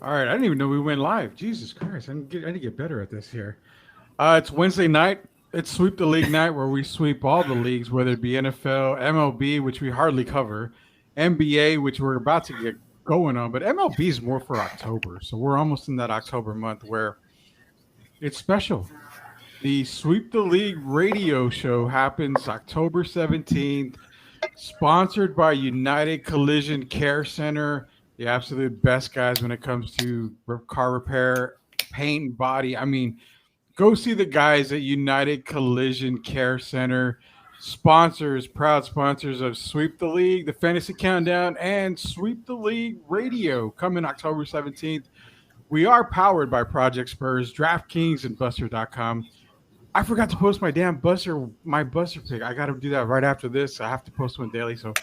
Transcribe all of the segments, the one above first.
All right, I didn't even know we went live. Jesus Christ, I need to get better at this here. It's Wednesday night. It's Sweep the League night where we sweep all the leagues, whether it be NFL, MLB, which we hardly cover, NBA, which we're about to get going on, but MLB is more for October. So we're almost in that October month where it's special. The Sweep the League radio show happens October 17th, sponsored by United Collision Care Center, the absolute best guys when it comes to car repair, paint, and body. I mean, go see the guys at United Collision Care Center, proud sponsors of Sweep the League, the Fantasy Countdown, and Sweep the League Radio coming October 17th. We are powered by Project Spurs, DraftKings, and Buster.com. I forgot to post my Buster pick. I got to do that right after this. I have to post one daily, so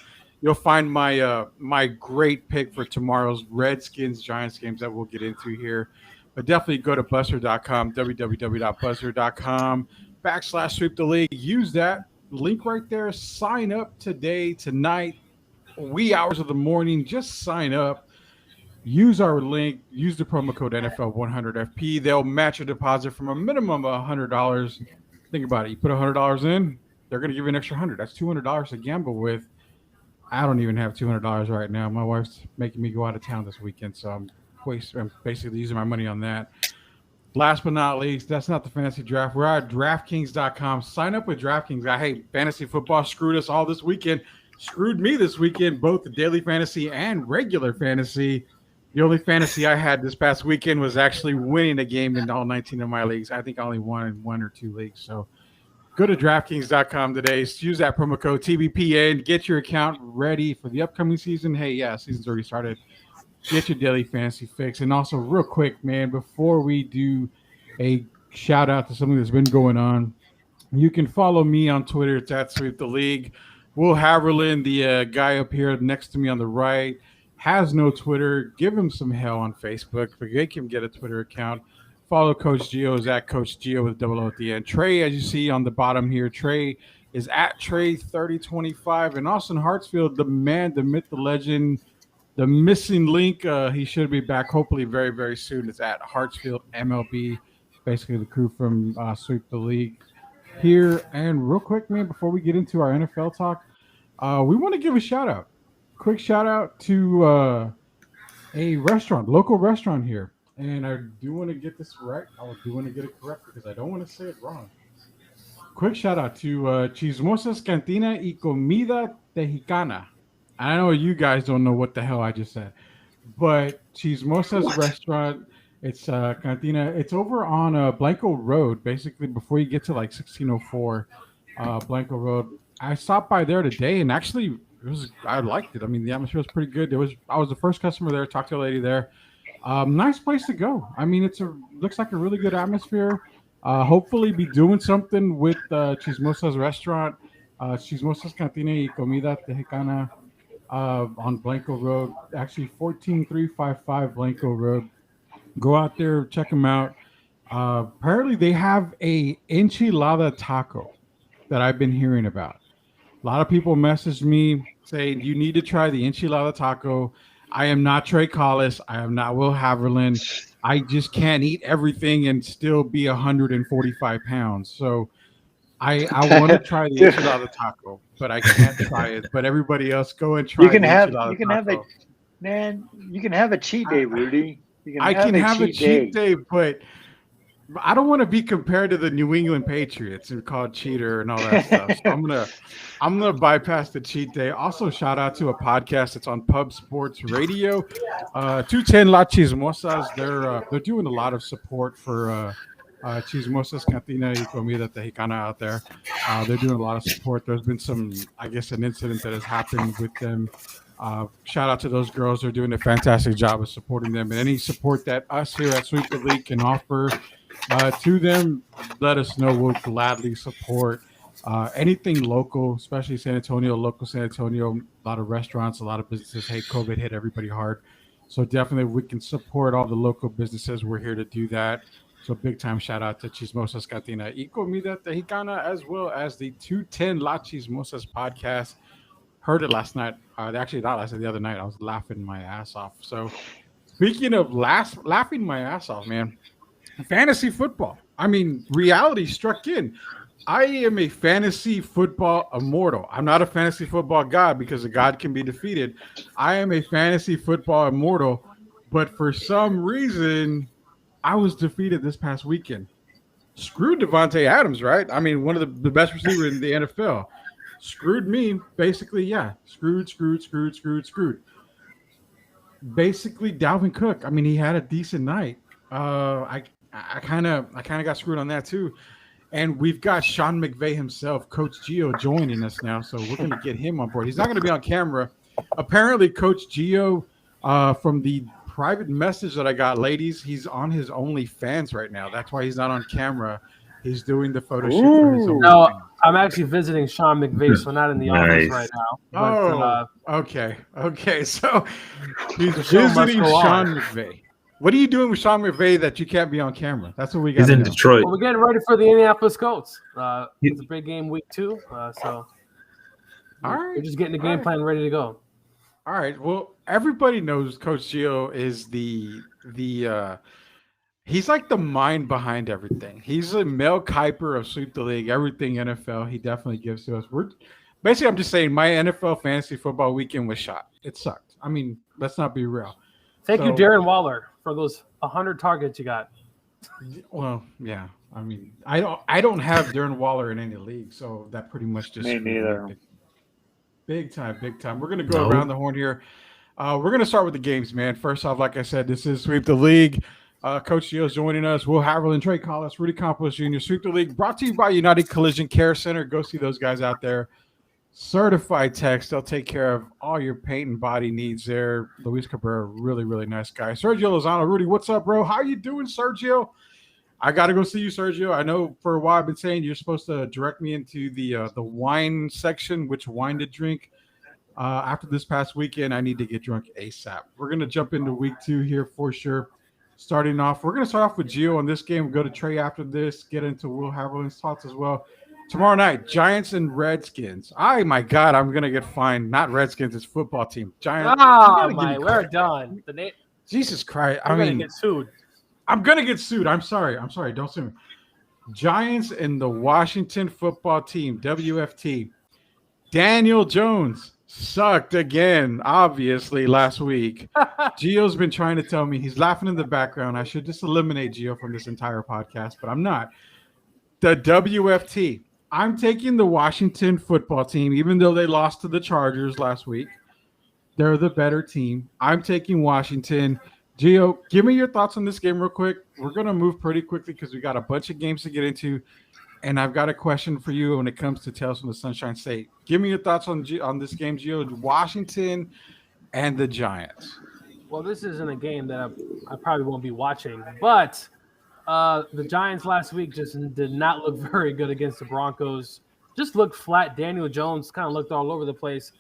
you'll find my great pick for tomorrow's Redskins Giants games that we'll get into here. But definitely go to Buster.com, www.buster.com/sweep the league. Use that link right there. Sign up today, tonight, wee hours of the morning. Just sign up. Use our link. Use the promo code NFL100FP. They'll match your deposit from a minimum of $100. Think about it. You put $100 in, they're going to give you an extra 100. That's $200 to gamble with. I don't even have $200 right now. My wife's making me go out of town this weekend, so I'm basically using my money on that. Last but not least, that's not the fantasy draft. We're at DraftKings.com. Sign up with DraftKings. Hey, fantasy football screwed us all this weekend. Screwed me this weekend, both the daily fantasy and regular fantasy. The only fantasy I had this past weekend was actually winning a game in all 19 of my leagues. I think I only won in one or two leagues. So go to DraftKings.com today. Use that promo code TBPN. Get your account ready for the upcoming season. Hey, yeah, season's already started. Get your daily fantasy fix. And also, real quick, man, before we do a shout out to something that's been going on, you can follow me on Twitter. It's at Sweep the League. Will Haverland, the guy up here next to me on the right, has no Twitter. Give him some hell on Facebook. Make him get a Twitter account. Follow Coach Gio is at Coach Gio with double O at the end. Trey, as you see on the bottom here, Trey is at Trey3025. And Austin Hartsfield, the man, the myth, the legend, the missing link. He should be back hopefully very, very soon. It's at Hartsfield MLB. Basically the crew from Sweep the League here. And real quick, man, before we get into our NFL talk, we want to give a shout out. Quick shout out to a restaurant, local restaurant here. And I do want to get this right. I do want to get it correct because I don't want to say it wrong. Quick shout out to Chismosas Cantina y Comida Tejicana. I know you guys don't know what the hell I just said, but Chismosas Restaurant, it's Cantina. It's over on Blanco Road, basically before you get to like 1604 Blanco Road. I stopped by there today, and actually, I liked it. I mean, the atmosphere was pretty good. I was the first customer there. Talked to a lady there. Nice place to go. I mean, looks like a really good atmosphere. Hopefully, be doing something with Chismosas Restaurant, Chismosas Cantina y Comida Tejicana on Blanco Road. Actually, 14355 Blanco Road. Go out there, check them out. Apparently, they have a enchilada taco that I've been hearing about. A lot of people messaged me saying you need to try the enchilada taco. I am not Trey Collis. I am not Will Haverland. I just can't eat everything and still be 145 pounds. So I want to try the Dude, enchilada taco, but I can't try it. But everybody else, go and try the enchilada you can have a taco. man. You can have a cheat day, Rudy. You can I have can a have a cheat day. cheat day, but I don't want to be compared to the New England Patriots and called cheater and all that stuff. So I'm gonna bypass the cheat day. Also, shout out to a podcast that's on Pub Sports Radio. 210 La Chismosas. They're doing a lot of support for Chismosas Cantina y Comida Tejicana out there. They're doing a lot of support. There's been I guess, an incident that has happened with them. Shout out to those girls. They're doing a fantastic job of supporting them. And any support that us here at Sweep the League can offer to them, let us know. We'll gladly support anything local, especially San Antonio, local San Antonio. A lot of restaurants, a lot of businesses. Hey, COVID hit everybody hard. So definitely we can support all the local businesses. We're here to do that. So big time shout out to Chismosas Cantina y Comida Tejicana, as well as the 210 La Chismosas podcast. Heard it last night. Actually, not last night, the other night. I was laughing my ass off. So Speaking of laughing my ass off, man. Fantasy football. I mean, reality struck in. I am a fantasy football immortal. I'm not a fantasy football god because a god can be defeated. I am a fantasy football immortal, but for some reason, I was defeated this past weekend. Screwed Devontae Adams, right? I mean, one of the best receivers in the NFL. Screwed me, basically, yeah. Screwed. Basically, Dalvin Cook. I mean, he had a decent night. I kind of got screwed on that too. And we've got Sean McVay himself, Coach Gio, joining us now. So we're going to get him on board. He's not going to be on camera. Apparently, Coach Gio, from the private message that I got, ladies, he's on his OnlyFans right now. That's why he's not on camera. He's doing the photo shoot for his OnlyFans. No, I'm actually visiting Sean McVay, so not in the office right now. But, okay. So he's visiting Sean McVay. What are you doing with Sean McVay that you can't be on camera? That's what we got. He's in Detroit. Well, we're getting ready for the Indianapolis Colts. It's a big game week 2, so all right, we're just getting the game plan ready to go. All right. Well, everybody knows Coach Gio is the he's like the mind behind everything. He's a Mel Kiper of Sweep the League, everything NFL. He definitely gives to us. I'm just saying my NFL fantasy football weekend was shot. It sucked. I mean, let's not be real. Thank you, Darren Waller, for those 100 targets you got. Well, yeah. I mean, I don't have Darren Waller in any league, so that pretty much just me neither. Big time. We're gonna go around the horn here. We're gonna start with the games, man. First off, like I said, this is Sweep the League. Coach Gio's joining us. Will Haverland, Trey Collis, Rudy Campos Jr. Sweep the League, brought to you by United Collision Care Center. Go see those guys out there. Certified techs. They'll take care of all your paint and body needs there. Luis Cabrera, really, really nice guy. Sergio Lozano. Rudy, what's up, bro? How you doing, Sergio? I got to go see you, Sergio. I know for a while I've been saying you're supposed to direct me into the wine section, which wine to drink. After this past weekend, I need to get drunk ASAP. We're going to jump into week 2 here for sure. Starting off, we're going to start off with Gio on this game. We'll go to Trey after this, get into Will Haverland's thoughts as well. Tomorrow night, Giants and Redskins. My God, I'm going to get fined. Not Redskins, it's football team. Giants. We're done. Jesus Christ. I'm going to get sued. I'm going to get sued. I'm sorry. Don't sue me. Giants and the Washington football team, WFT. Daniel Jones sucked again, obviously, last week. Gio's been trying to tell me. He's laughing in the background. I should just eliminate Gio from this entire podcast, but I'm not. The WFT. I'm taking the Washington football team, even though they lost to the Chargers last week. They're the better team. I'm taking Washington. Gio, give me your thoughts on this game real quick. We're going to move pretty quickly because we got a bunch of games to get into, and I've got a question for you when it comes to Tales from the Sunshine State. Give me your thoughts on this game, Gio. Washington and the Giants. Well, this isn't a game that I probably won't be watching, but the Giants last week just did not look very good against the Broncos. Just looked flat. Daniel Jones kind of looked all over the place.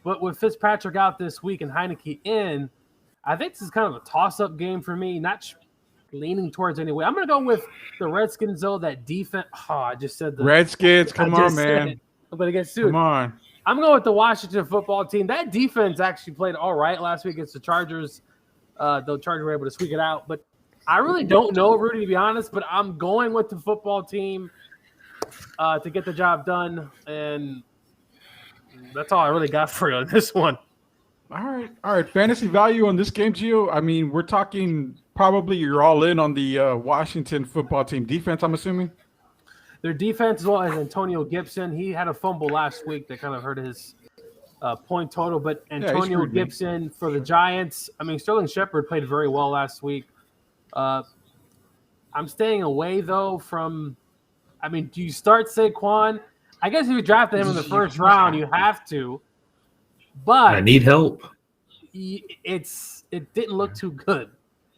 But with Fitzpatrick out this week and Heineke in, I think this is kind of a toss-up game for me, not leaning towards anyway. I'm going to go with the Redskins, though, that defense. Oh, I just said the Redskins. Come on, man. I'm going to get sued. Come on. I'm going with the Washington football team. That defense actually played all right last week against the Chargers. The Chargers were able to squeak it out. But I really don't know, Rudy, to be honest, but I'm going with the football team to get the job done. And that's all I really got for you on this one. All right. Fantasy value on this game, Gio. I mean, we're talking probably you're all in on the Washington football team defense, I'm assuming. Their defense, as well as Antonio Gibson. He had a fumble last week that kind of hurt his point total. But Antonio Gibson for the Giants. I mean, Sterling Shepard played very well last week. I'm staying away, though, from – I mean, do you start Saquon? I guess if you drafted him in the first round, you have to. But I need help. It didn't look too good.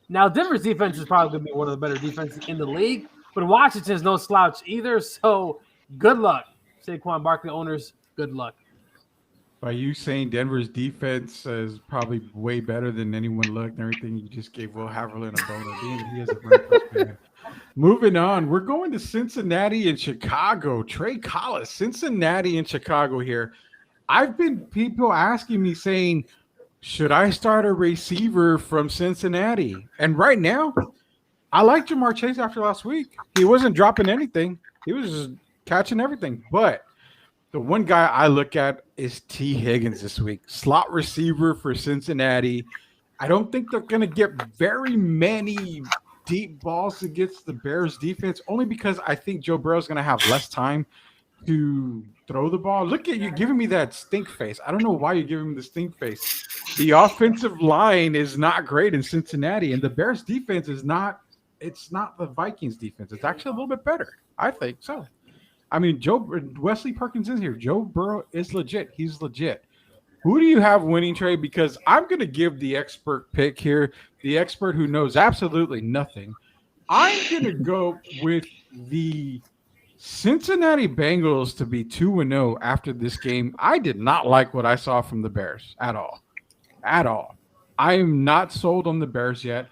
Now, Denver's defense is probably going to be one of the better defenses in the league, but Washington is no slouch either, so good luck. Saquon Barkley owners, good luck. By you saying Denver's defense is probably way better than anyone looked and everything, you just gave Will Haverland a bonus. He is a Broncos fan. Moving on, we're going to Cincinnati and Chicago. Trey Collis, Cincinnati and Chicago here. I've been people asking me saying, should I start a receiver from Cincinnati? And right now, I like Jamar Chase after last week. He wasn't dropping anything. He was just catching everything. But the one guy I look at is T. Higgins this week. Slot receiver for Cincinnati. I don't think they're going to get very many deep balls against the Bears defense, only because I think Joe Burrow's going to have less time to throw the ball. Look at you giving me that stink face. I don't know why you're giving me the stink face. The offensive line is not great in Cincinnati, and the Bears defense is not – it's not the Vikings defense. It's actually a little bit better. I think so. I mean, Wesley Perkins is here. Joe Burrow is legit. He's legit. Who do you have winning, Trey? Because I'm going to give the expert pick here, the expert who knows absolutely nothing. I'm going to go with the Cincinnati Bengals to be 2-0 after this game. I did not like what I saw from the Bears at all. At all. I am not sold on the Bears yet.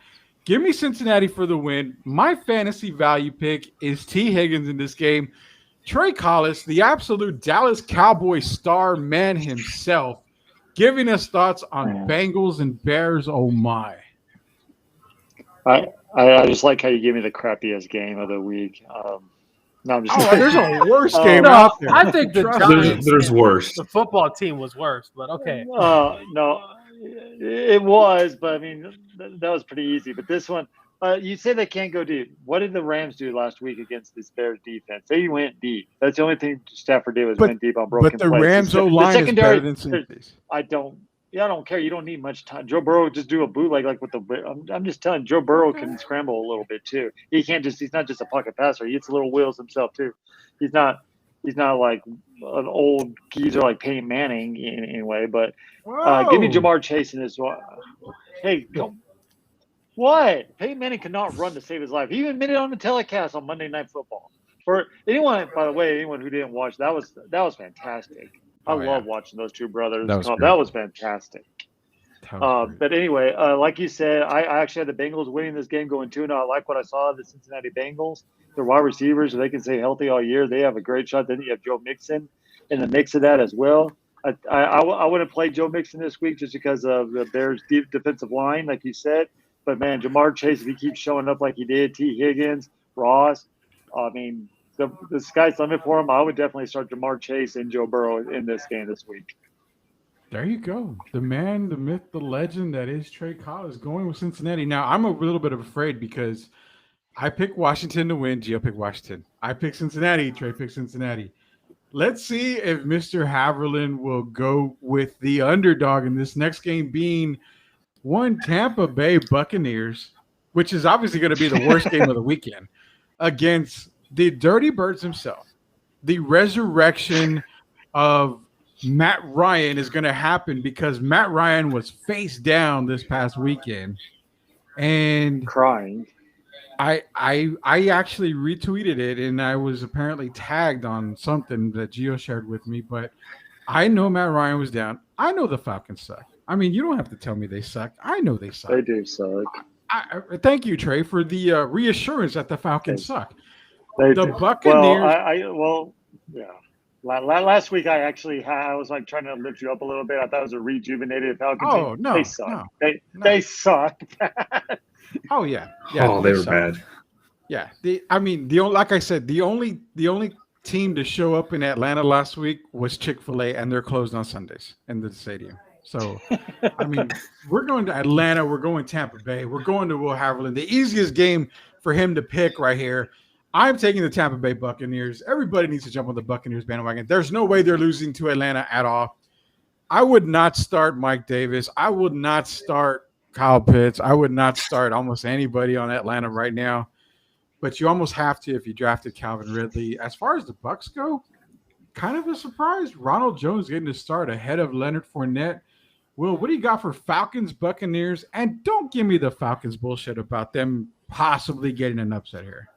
Give me Cincinnati for the win. My fantasy value pick is T. Higgins in this game. Trey Collis, the absolute Dallas Cowboy star man himself, giving us thoughts on Bengals and Bears. Oh, my. I just like how you give me the crappiest game of the week. No, I'm just there's a worse game out there. I think the Giants, there's worse. The football team was worse, but okay. No, it was, but I mean, that was pretty easy. But this one, you say they can't go deep. What did the Rams do last week against this Bears defense? They went deep. That's the only thing Stafford did was went deep on broken plays. But the Rams O-line is better than Cincinnati's. I don't care. You don't need much time. Joe Burrow just do a bootleg like with the. I'm just telling you, Joe Burrow can scramble a little bit too. He's not just a pocket passer. He hits little wheels himself too. He's not like an old geezer like Peyton Manning in any way. But give me Jamar Chase in this one. Hey, what? Peyton Manning could not run to save his life. He even admitted on the telecast on Monday Night Football. For anyone, by the way, anyone who didn't watch, that was fantastic. I love watching those two brothers. That was fantastic. But anyway, like you said, I actually had the Bengals winning this game going 2-0. I like what I saw of the Cincinnati Bengals. Their wide receivers, they can stay healthy all year. They have a great shot. Then you have Joe Mixon in the mix of that as well. I wouldn't play Joe Mixon this week just because of the Bears' deep defensive line, like you said. But, man, Jamar Chase, if he keeps showing up like he did, T. Higgins, Ross, I mean, the sky's the limit for him. I would definitely start Jamar Chase and Joe Burrow in this game this week. There you go. The man, the myth, the legend that is Trey Collis going with Cincinnati. Now, I'm a little bit afraid because I picked Washington to win. Gio picked Washington. I picked Cincinnati. Trey picked Cincinnati. Let's see if Mr. Haverland will go with the underdog in this next game being one Tampa Bay Buccaneers, which is obviously going to be the worst game of the weekend, against the Dirty Birds himself. The resurrection of Matt Ryan is going to happen because Matt Ryan was face down this past weekend and crying. I actually retweeted it and I was apparently tagged on something that Gio shared with me, but I know Matt Ryan was down. I know the Falcons suck. I mean, you don't have to tell me they suck. I know they suck. They do suck. Thank you, Trey, for the reassurance that the Falcons suck. The Buccaneers. Yeah. Last week, I was like trying to lift you up a little bit. I thought it was a rejuvenated Falcons. Oh no, they suck. They suck. Oh yeah. Oh, they were bad. Yeah. Like I said, the only team to show up in Atlanta last week was Chick-fil-A, and they're closed on Sundays in the stadium. So, I mean, we're going to Atlanta. We're going Tampa Bay. We're going to Will Haverland. The easiest game for him to pick right here. I'm taking the Tampa Bay Buccaneers. Everybody needs to jump on the Buccaneers bandwagon. There's no way they're losing to Atlanta at all. I would not start Mike Davis. I would not start Kyle Pitts. I would not start almost anybody on Atlanta right now. But you almost have to if you drafted Calvin Ridley. As far as the Bucs go, kind of a surprise. Ronald Jones getting to start ahead of Leonard Fournette. Will, what do you got for Falcons, Buccaneers? And don't give me the Falcons bullshit about them possibly getting an upset here.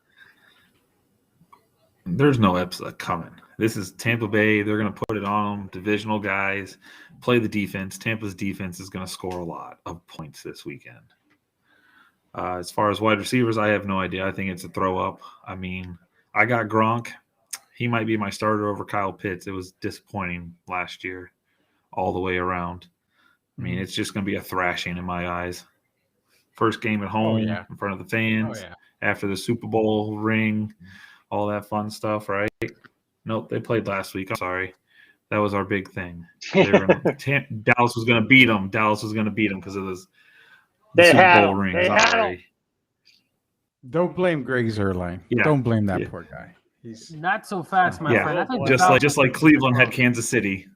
There's no upset coming. This is Tampa Bay. They're going to put it on them. Divisional guys, play the defense. Tampa's defense is going to score a lot of points this weekend. As far as wide receivers, I have no idea. I think it's a throw up. I mean, I got Gronk. He might be my starter over Kyle Pitts. It was disappointing last year all the way around. I mean, it's just going to be a thrashing in my eyes. First game at home yeah. in front of the fans Oh, yeah. after the Super Bowl ring, all that fun stuff, right? Nope, they played last week. I'm sorry. That was our big thing. They were Dallas was going to beat them. Dallas was going to beat them because of the They Super had Bowl 'em. ring. They had 'em. Sorry. Don't blame Greg Zerline. Yeah. Don't blame that Yeah. poor guy. He's Not so fast, my Yeah. friend. I think Just like Cleveland had Kansas City.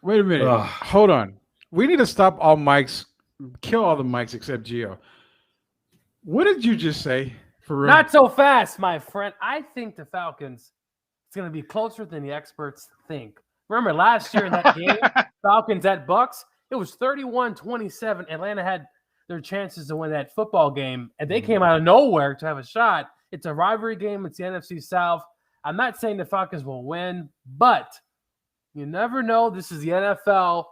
Wait a minute. Ugh. Hold on. We need to stop all mics, kill all the mics except Gio. What did you just say? For real? Not so fast, my friend. I think the Falcons it's going to be closer than the experts think. Remember last year in that game, Falcons at Bucks, it was 31-27. Atlanta had their chances to win that football game, and they came out of nowhere to have a shot. It's a rivalry game. It's the NFC South. I'm not saying the Falcons will win, but you never know. This is the NFL.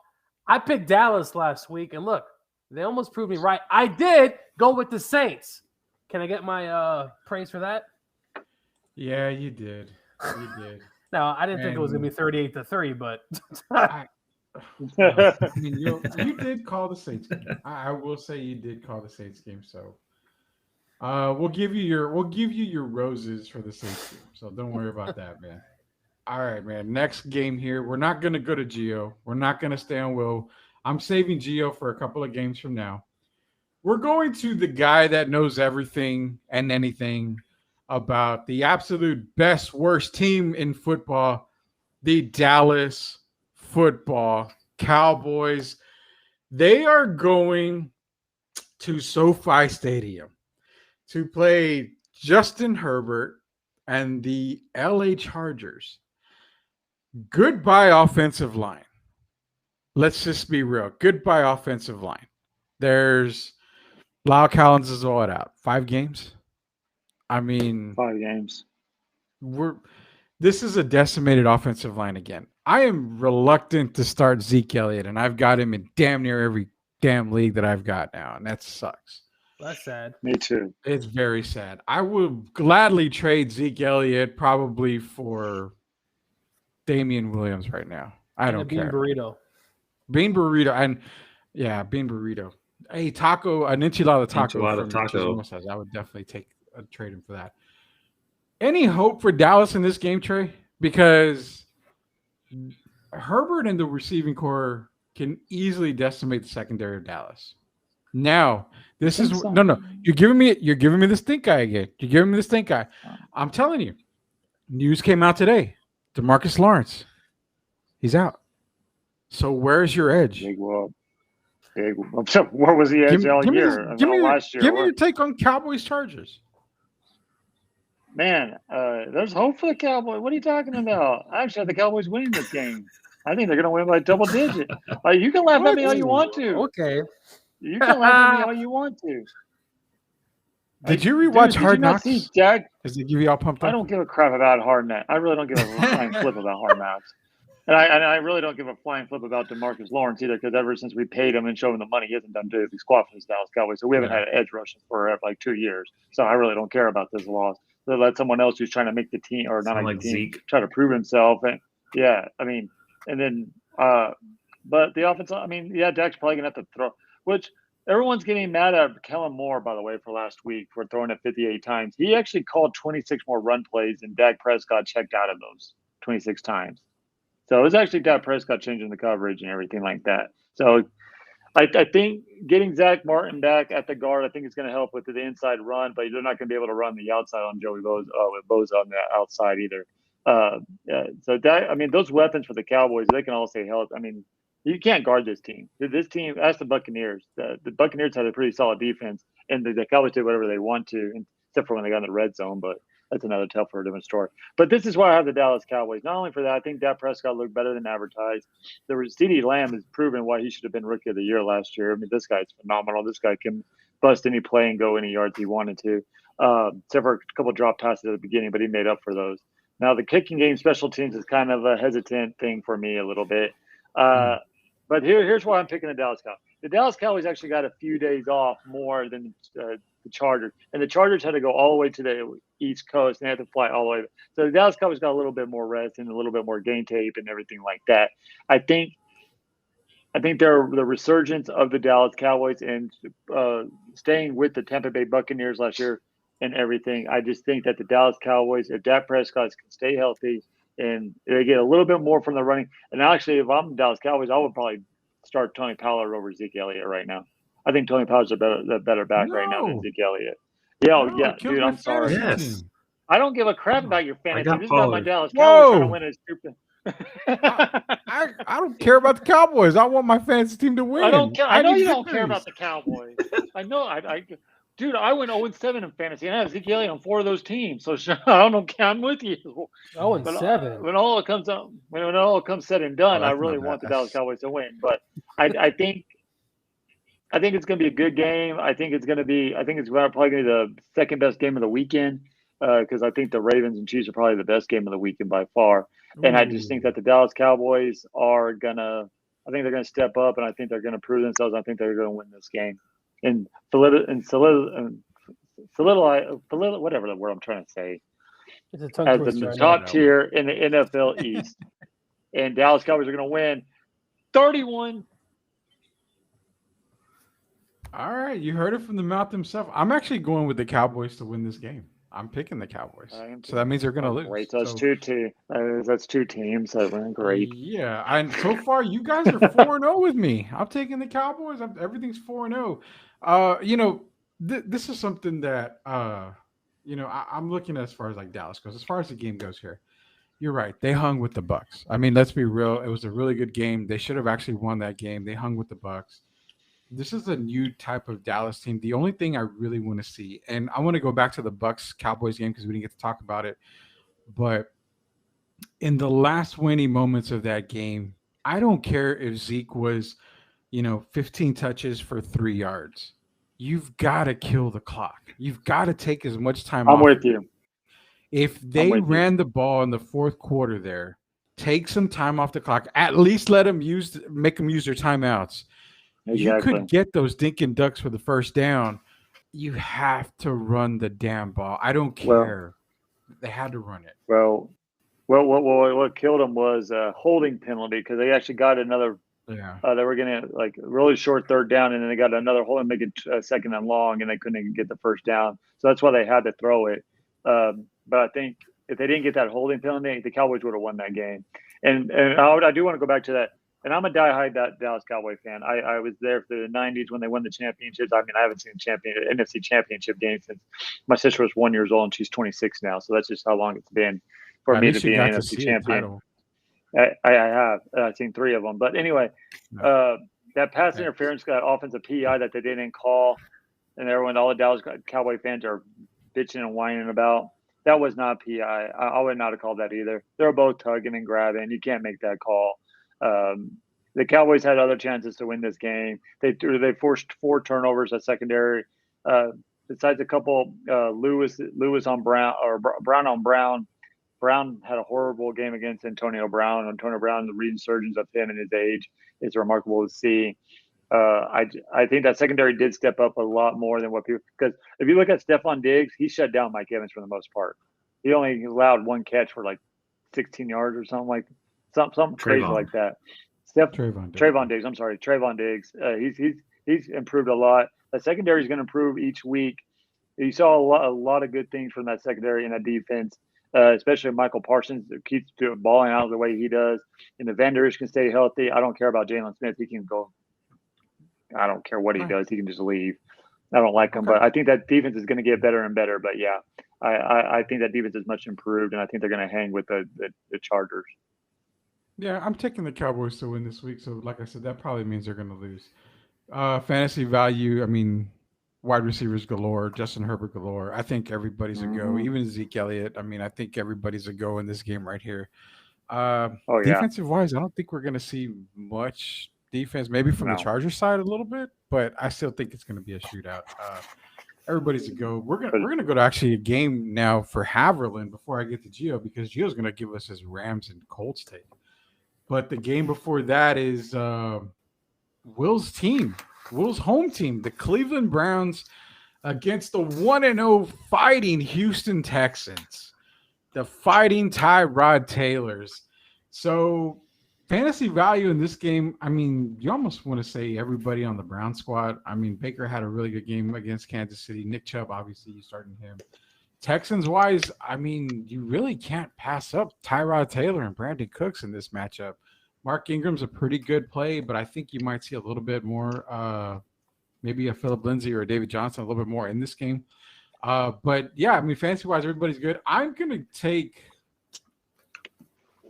I picked Dallas last week, and look, they almost proved me right. I did go with the Saints. Can I get my praise for that? Yeah, you did. You did. No, I didn't think it was going to be 38-3, but I mean, you did call the Saints game. I will say you did call the Saints game. So, we'll give you your roses for the Saints game. So don't worry about that, man. All right, man. Next game here. We're not going to go to Gio. We're not going to stay on Will. I'm saving Gio for a couple of games from now. We're going to the guy that knows everything and anything about the absolute best, worst team in football, the Dallas Football Cowboys. They are going to SoFi Stadium to play Justin Herbert and the LA Chargers. Goodbye offensive line. Let's just be real. Goodbye offensive line. There's Lyle Collins is all out. 5 games. I mean, 5 games. This is a decimated offensive line again. I am reluctant to start Zeke Elliott, and I've got him in damn near every damn league that I've got now, and that sucks. that's sad. Me too. It's very sad. I would gladly trade Zeke Elliott probably for Damian Williams right now. I don't care. Bean burrito and bean burrito. Hey, taco, an enchilada taco. Enchilada taco. I would definitely trade him for that. Any hope for Dallas in this game, Trey? Because Herbert and the receiving core can easily decimate the secondary of Dallas. Now, this is so. no. You're giving me the stink eye again. You're giving me the stink eye. I'm telling you. News came out today. DeMarcus Lawrence, he's out. So where's your edge? Big whoop. Where was the edge all year? Last year. Give me your take on Cowboys Chargers. Man, there's hope for the Cowboys. What are you talking about? I actually have the Cowboys winning this game. I think they're going to win by double digit. You can laugh at me all you want to. Okay. You can laugh at me all you want to. Did you rewatch Hard Hard Knocks? Jack? Does it give you all pumped up? I don't give a crap about Hard Knocks. I really don't give a flying flip about Hard Knocks. And I really don't give a flying flip about DeMarcus Lawrence either, because ever since we paid him and showed him the money, he hasn't done diddly squat for the Dallas Cowboys. So we haven't had an edge rushing for like 2 years. So I really don't care about this loss. So let someone else who's trying to make the team or not make the team Zeke. try to prove himself. And but the offense, Dak's probably gonna have to throw, which everyone's getting mad at Kellen Moore, by the way, for last week for throwing it 58 times. He actually called 26 more run plays, and Dak Prescott checked out of those 26 times. So it was actually Dak Prescott changing the coverage and everything like that. So I think getting Zach Martin back at the guard, I think is going to help with the inside run, but they're not going to be able to run the outside on Joey Bosa with Bosa on the outside either. Those weapons for the Cowboys, they can all say help. I mean, you can't guard this team. This team, ask the Buccaneers. The Buccaneers had a pretty solid defense, and the Cowboys did whatever they want to, except for when they got in the red zone, but that's another for a different story. But this is why I have the Dallas Cowboys. Not only for that, I think Dak Prescott looked better than advertised. CeeDee Lamb has proven why he should have been Rookie of the Year last year. I mean, this guy's phenomenal. This guy can bust any play and go any yards he wanted to. Except for a couple drop passes at the beginning, but he made up for those. Now, the kicking game special teams is kind of a hesitant thing for me a little bit. But here's why I'm picking the Dallas Cowboys. The Dallas Cowboys actually got a few days off more than the Chargers. And the Chargers had to go all the way to the East Coast, and they had to fly all the way. So the Dallas Cowboys got a little bit more rest and a little bit more game tape and everything like that. I think I think the resurgence of the Dallas Cowboys and staying with the Tampa Bay Buccaneers last year and everything. I just think that the Dallas Cowboys, if Dak Prescott can stay healthy and they get a little bit more from the running, and actually, if I'm the Dallas Cowboys, I would probably start Tony Pollard over Zeke Elliott right now. I think Tony Pollard's the better back right now than Zeke Elliott. Yeah, No, yeah, it kills dude, my I'm sorry. fantasy Yes. team. I don't give a crap about your fantasy. got This is about my Pollard. Dallas Whoa. Cowboys trying to win a stupid. I don't care about the Cowboys. I want my fantasy team to win. I don't care. I know need you don't care victories. about the Cowboys. I know. Dude, I went 0-7 in fantasy, and I have Zeke Elliott on 4 of those teams. So I don't know. I'm with you. 0-7. When all comes out, when it all comes said and done, Oh, I that's really not want bad. the Dallas Cowboys to win. But I think it's going to be a good game. I think it's probably going to be the second best game of the weekend because I think the Ravens and Chiefs are probably the best game of the weekend by far. And I just think that the Dallas Cowboys are gonna. I think they're gonna step up, and I think they're gonna prove themselves. I think they're gonna win this game, and solidify whatever the word I'm trying to say It's a tongue as twister. the I know. top tier in the NFL East. And Dallas Cowboys are gonna win 31. All right, you heard it from the mouth himself. I'm actually going with the Cowboys to win this game. I'm picking the Cowboys, so that means they're going to lose. Great, so that's So, that's two teams that win. Great. Yeah, and so far you guys are 4-0 with me. I'm taking the Cowboys. Everything's 4-0. This is something that I'm looking at as far as like Dallas goes. As far as the game goes here, you're right. They hung with the Bucks. I mean, let's be real. It was a really good game. They should have actually won that game. They hung with the Bucks. This is a new type of Dallas team. The only thing I really want to see, and I want to go back to the Bucks Cowboys game because we didn't get to talk about it, but in the last winning moments of that game, I don't care if Zeke was, 15 touches for 3 yards. You've got to kill the clock. You've got to take as much time off. I'm with you. If they ran the ball in the fourth quarter there, take some time off the clock. At least make them use their timeouts. Exactly. You could get those Dinkin' Ducks for the first down. You have to run the damn ball. I don't care. They had to run it. Well, what killed them was a holding penalty because they actually got another. Yeah. They were going to really short third down, and then they got another hold and make it second and long, and they couldn't even get the first down. So that's why they had to throw it. But I think if they didn't get that holding penalty, the Cowboys would have won that game. And I do want to go back to that. And I'm a diehard Dallas Cowboy fan. I was there for the 90s when they won the championships. I mean, I haven't seen NFC championship game since my sister was 1 year old and she's 26 now. So that's just how long it's been for me to be an NFC champion. I have. I've seen 3 of them. But anyway, that pass interference got offensive PI that they didn't call, and all the Dallas Cowboy fans are bitching and whining about. That was not PI. I would not have called that either. They were both tugging and grabbing. You can't make that call. The Cowboys had other chances to win this game. They forced 4 turnovers at secondary. Besides a couple Lewis on Brown or Brown on Brown. Brown had a horrible game against Antonio Brown. Antonio Brown, the resurgence of him and his age is remarkable to see. I think that secondary did step up a lot more than what people – because if you look at Stephon Diggs, he shut down Mike Evans for the most part. He only allowed 1 catch for 16 yards or something something crazy like that. Trayvon Diggs. I'm sorry, Trayvon Diggs. He's improved a lot. The secondary is going to improve each week. You saw a lot of good things from that secondary and that defense, especially Michael Parsons that keeps balling out the way he does. And the Van Der Esch can stay healthy. I don't care about Jalen Smith. He can go. I don't care what he does. He can just leave. I don't like him, but I think that defense is going to get better and better. But yeah, I think that defense is much improved, and I think they're going to hang with the Chargers. Yeah, I'm taking the Cowboys to win this week. So, like I said, that probably means they're going to lose. Fantasy value, I mean, wide receivers galore, Justin Herbert galore. I think everybody's a go. Even Zeke Elliott. I mean, I think everybody's a go in this game right here. Defensive-wise, I don't think we're going to see much defense, maybe from the Chargers side a little bit, but I still think it's going to be a shootout. Everybody's a go. We're gonna go to actually a game now for Haverland before I get to Gio, because Gio's going to give us his Rams and Colts take. But the game before that is Will's team, Will's home team, the Cleveland Browns against the 1-0 fighting Houston Texans, the fighting Tyrod Taylors. So fantasy value in this game, I mean, you almost want to say everybody on the Brown squad. I mean, Baker had a really good game against Kansas City. Nick Chubb, obviously, you starting him. Texans wise, I mean, you really can't pass up Tyrod Taylor and Brandon Cooks in this matchup. Mark Ingram's a pretty good play, but I think you might see a little bit more, maybe a Phillip Lindsay or a David Johnson a little bit more in this game. But yeah, I mean, fantasy wise, everybody's good. I'm gonna take.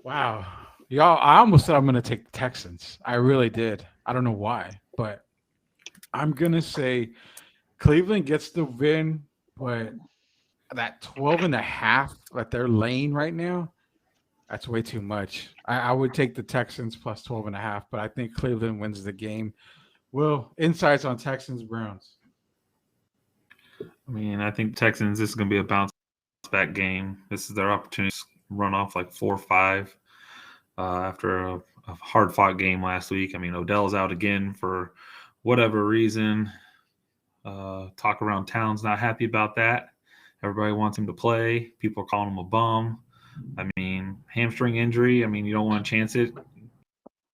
Wow, y'all! I almost said I'm gonna take the Texans. I really did. I don't know why, but I'm gonna say Cleveland gets the win, but that 12.5 that they're laying right now, that's way too much. I would take the Texans plus 12.5, but I think Cleveland wins the game. Will, insights on Texans Browns? I mean, I think Texans, this is going to be a bounce back game. This is their opportunity to run off like 4 or 5 after a hard fought game last week. I mean, Odell's out again for whatever reason. Talk around town's not happy about that. Everybody wants him to play. People are calling him a bum. I mean, hamstring injury. I mean, you don't want to chance it.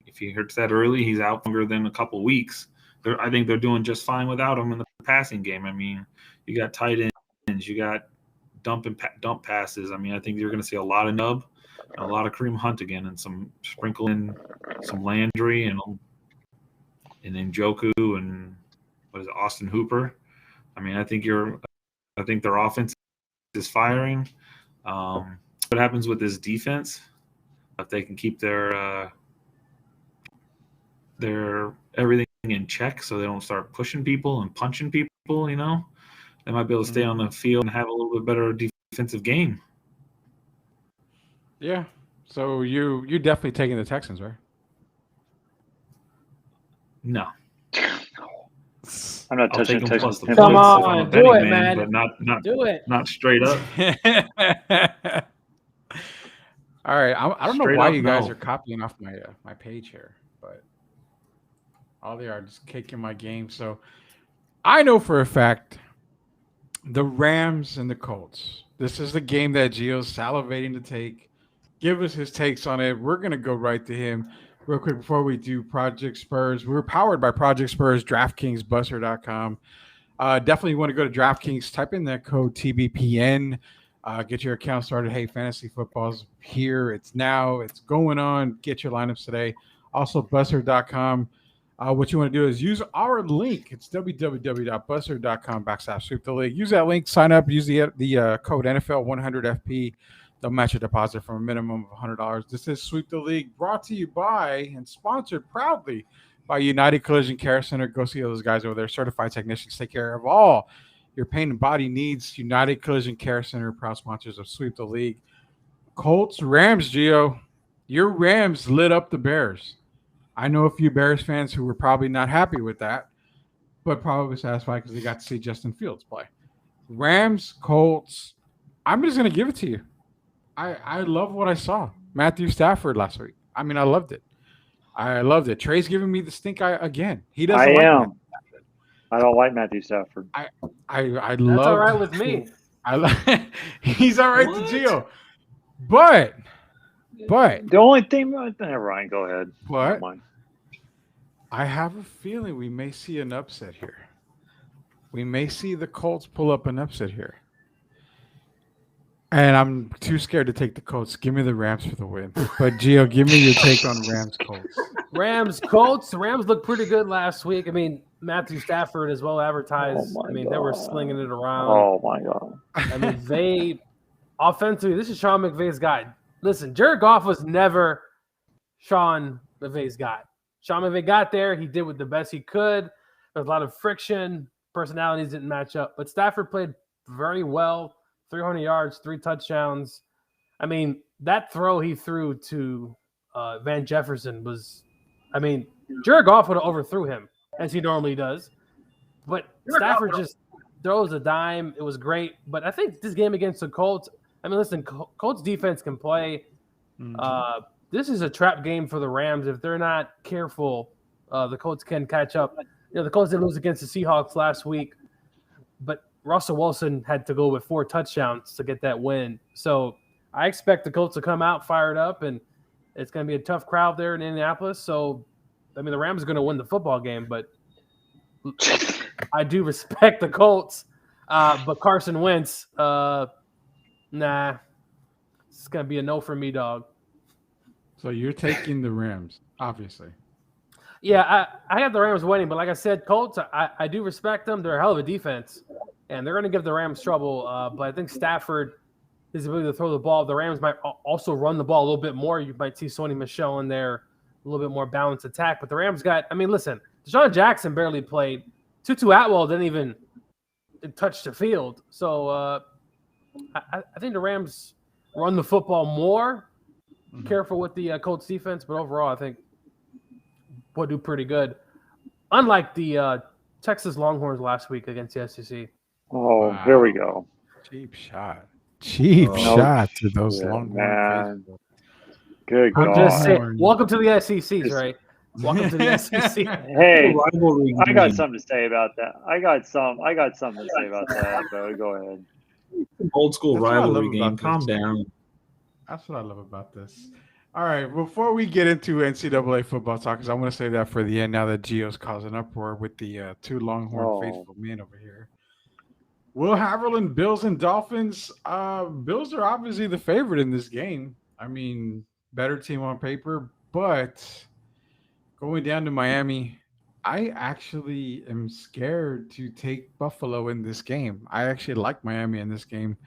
If he hurts that early, he's out longer than a couple weeks. I think they're doing just fine without him in the passing game. I mean, you got tight ends, you got dump passes. I mean, I think you're going to see a lot of Nub and a lot of Kareem Hunt again, and some sprinkle in some Landry and then Njoku and Austin Hooper. I mean, I think their offense is firing. What happens with this defense? If they can keep their everything in check, so they don't start pushing people and punching people, you know, they might be able to stay on the field and have a little bit better defensive game. Yeah. So you definitely taking the Texans, right? No. I'm not touching I'll take them plus Texans. the Come points on, if I'm a do betting it, man. But not Do it. not straight up. All right. I don't know Straight why up, you guys no. are copying off my page here, but all they are just kicking my game. So I know for a fact the Rams and the Colts. This is the game that Gio's salivating to take. Give us his takes on it. We're going to go right to him. Real quick before we do Project Spurs. We're powered by Project Spurs, DraftKings, Buster.com. Definitely want to go to DraftKings. Type in that code TBPN. Get your account started. Hey, fantasy football's here. It's now. It's going on. Get your lineups today. Also, Buster.com. What you want to do is use our link. It's www.buster.com/sweep the league. Use that link. Sign up. Use the code NFL100FP. They'll match your deposit from a minimum of $100. This is Sweep the League, brought to you by and sponsored proudly by United Collision Care Center. Go see those guys over there. Certified technicians take care of all your pain and body needs. United Collision Care Center, proud sponsors of Sweep the League. Colts, Rams, Gio. Your Rams lit up the Bears. I know a few Bears fans who were probably not happy with that, but probably satisfied because they got to see Justin Fields play. Rams, Colts. I'm just going to give it to you. I love what I saw. Matthew Stafford last week. I mean, I loved it. I loved it. Trey's giving me the stink eye again. He doesn't I like am. Matthew Stafford. I don't like Matthew Stafford. I That's love. all right with me. He's all right What? to Gio. But The only thing, never mind. Go ahead. What? Never mind. I have a feeling we may see an upset here. We may see the Colts pull up an upset here. And I'm too scared to take the Colts. Give me the Rams for the win. But Gio, give me your take on Rams Colts. Rams, Colts. The Rams looked pretty good last week. I mean, Matthew Stafford is well advertised. Oh my I mean, they were God. slinging it around. Oh my God. I mean, they offensively, this is Sean McVay's guy. Listen, Jared Goff was never Sean McVay's guy. Sean McVay got there. He did with the best he could. There was a lot of friction. Personalities didn't match up. But Stafford played very well. 300 yards, 3 touchdowns. I mean, that throw he threw to Van Jefferson was, I mean, Jared Goff would have overthrew him, as he normally does. But Stafford just throws a dime. It was great. But I think this game against the Colts, I mean, listen, Colts defense can play. This is a trap game for the Rams. If they're not careful, the Colts can catch up. You know, the Colts did lose against the Seahawks last week, but Russell Wilson had to go with 4 touchdowns to get that win. So I expect the Colts to come out fired up, and It's going to be a tough crowd there in Indianapolis. So, I mean, the Rams are going to win the football game, but I do respect the Colts. But Carson Wentz, nah, it's going to be a no for me, dog. So you're taking the Rams, obviously. Yeah, I have the Rams winning, but like I said, Colts, I do respect them. They're a hell of a defense, and they're going to give the Rams trouble. But I think Stafford, his ability to throw the ball, the Rams might also run the ball a little bit more. You might see Sony Michel in there, a little bit more balanced attack. But the Rams listen, Deshaun Jackson barely played. Tutu Atwell didn't even touch the field. So I think the Rams run the football more. Mm-hmm. Careful with the Colts defense, but overall, I think will do pretty good. Unlike the Texas Longhorns last week against the SEC. Oh, wow. Here we go. Cheap shot to those Longhorns. Good God. Just saying, welcome to the SECs, right? Welcome to the SEC. Hey, I got something to say about that. I got something to say about that. Go ahead. Old school rivalry game. Calm down. That's what I love about this. All right, before we get into NCAA football talk, because I want to say that for the end now that Gio's causing uproar with the two Longhorn faithful men over here. Will Haverland, Bills and Dolphins. Bills are obviously the favorite in this game. I mean, better team on paper, but going down to Miami, I actually am scared to take Buffalo in this game. I actually like Miami in this game.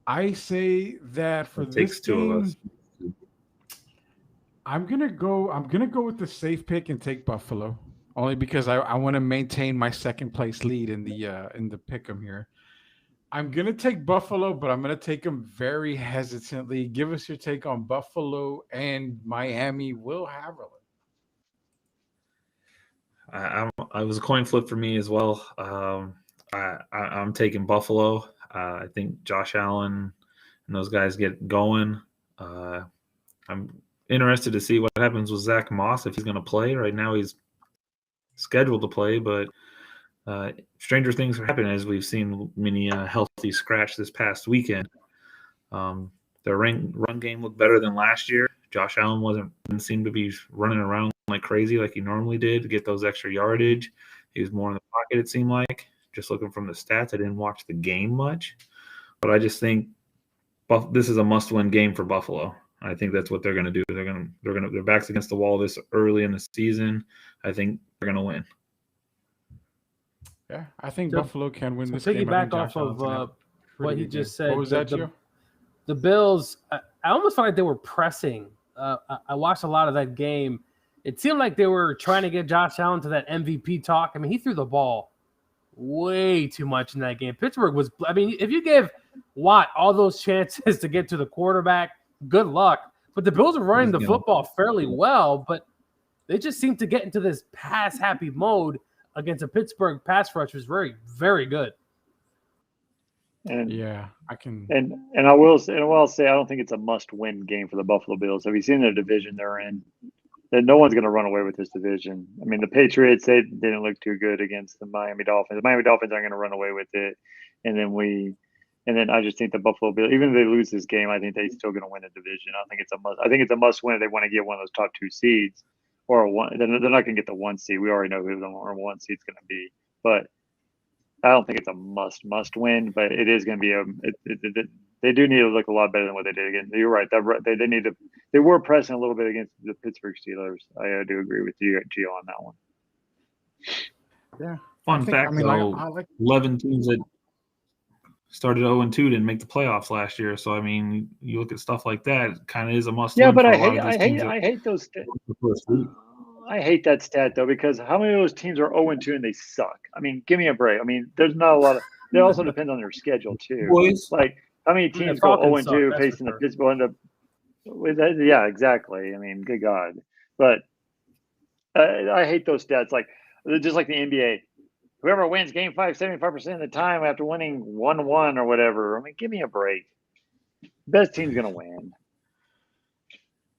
I say that for this game, of us. I'm gonna go with the safe pick and take Buffalo, only because I want to maintain my second place lead in the pick'em here. I'm gonna take Buffalo, but I'm gonna take them very hesitantly. Give us your take on Buffalo and Miami. Will Haverland. I was a coin flip for me as well. I'm taking Buffalo. I think Josh Allen and those guys get going. I'm interested to see what happens with Zach Moss if he's going to play. Right now he's scheduled to play, but stranger things are happening as we've seen many healthy scratch this past weekend. Their run game looked better than last year. Josh Allen didn't seem to be running around like crazy like he normally did to get those extra yardage. He was more in the pocket, it seemed like. Just looking from the stats, I didn't watch the game much, but I just think this is a must-win game for Buffalo. I think that's what they're going to do. Their backs against the wall this early in the season. I think they're going to win. Yeah, I think Buffalo can win this game. To piggyback off of what he just said. What was that, Gio? The Bills, I almost felt like they were pressing. I watched a lot of that game. It seemed like they were trying to get Josh Allen to that MVP talk. I mean, he threw the ball way too much in that game. Pittsburgh was – I mean, if you give Watt all those chances to get to the quarterback, good luck. But the Bills are running the football fairly well, but they just seem to get into this pass-happy mode against a Pittsburgh pass rush was very, very good. And yeah, I can. And I will say I don't think it's a must-win game for the Buffalo Bills. Have you seen the division they're in? That no one's going to run away with this division. I mean, the Patriots, they didn't look too good against the Miami Dolphins. The Miami Dolphins aren't going to run away with it. And then I just think the Buffalo Bills, even if they lose this game, I think they're still going to win the division. I think it's a must win if they want to get one of those top two seeds or one. They're not going to get the one seed. We already know who the number one seed's going to be. But I don't think it's a must win, but it is going to be they do need to look a lot better than what they did again. You're right. They were pressing a little bit against the Pittsburgh Steelers. I do agree with you, Gio, on that one. Yeah. Fun fact, though, 11 teams that started 0-2 didn't make the playoffs last year. So, I mean, you look at stuff like that, it kind of is a must-win. Yeah, but I hate those I hate that stat, though, because how many of those teams are 0-2 and they suck? I mean, give me a break. I mean, there's not a lot of – it also depends on their schedule, too. Boys. Like, how many teams go 0-2 facing the Pittsburgh? Yeah, exactly. I mean, good God. But I hate those stats. Like, just like the NBA. Whoever wins game 5 75% of the time after winning 1-1 or whatever. I mean, give me a break. Best team's going to win.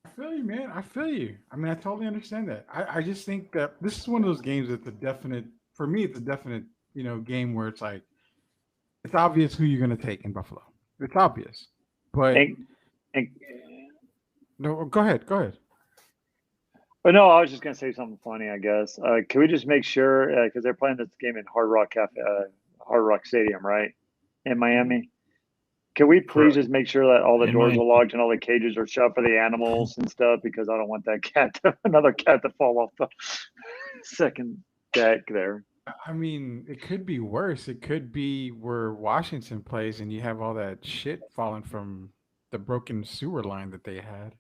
I feel you, man. I feel you. I mean, I totally understand that. I just think that this is one of those games that's for me, it's a definite, game where it's like, it's obvious who you're going to take in Buffalo. It's obvious. But No, go ahead. Go ahead. But no, I was just gonna say something funny. I guess. Can we just make sure because they're playing this game in Hard Rock Stadium, right, in Miami? Can we please Correct. just make sure that all the In doors Miami. are locked and all the cages are shut for the animals and stuff? Because I don't want that another cat to fall off the second deck there. I mean, it could be worse. It could be where Washington plays and you have all that shit falling from the broken sewer line that they had.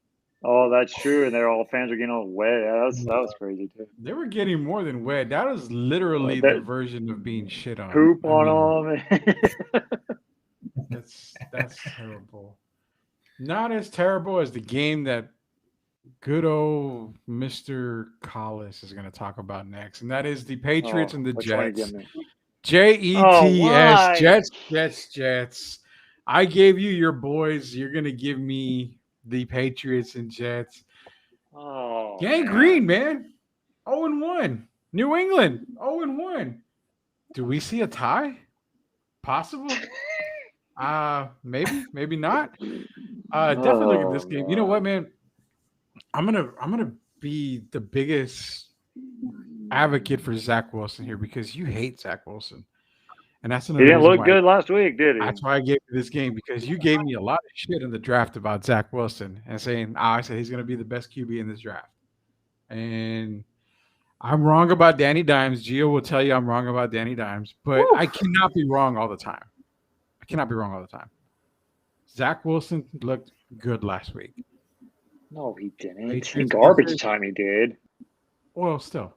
Oh, that's true, and they're all fans are getting all wet. Yeah, that was crazy too. They were getting more than wet. That was literally That- the version of being shit on. Poop I on mean, them. That's terrible. Not as terrible as the game that good old Mr. Collis is going to talk about next, and that is the Patriots and the Which one you Jets. give me? Jets, why? Jets. I gave you your boys. You're going to give me the Patriots and Jets. Oh, Gang Green, man. 0-1. New England, 0-1. Do we see a tie? Possible? Maybe not. Definitely look at this game. You know what, man? I'm gonna be the biggest advocate for Zach Wilson here because you hate Zach Wilson, and that's He another didn't reason look why- good last week, did he? That's why I gave you this game because you gave me a lot of shit in the draft about Zach Wilson and saying I said he's gonna be the best QB in this draft, and I'm wrong about Danny Dimes. Gio will tell you I'm wrong about Danny Dimes, but I cannot be wrong all the time. Zach Wilson looked good last week. No, he didn't. Patriots In garbage defense- time, he did. Well, still,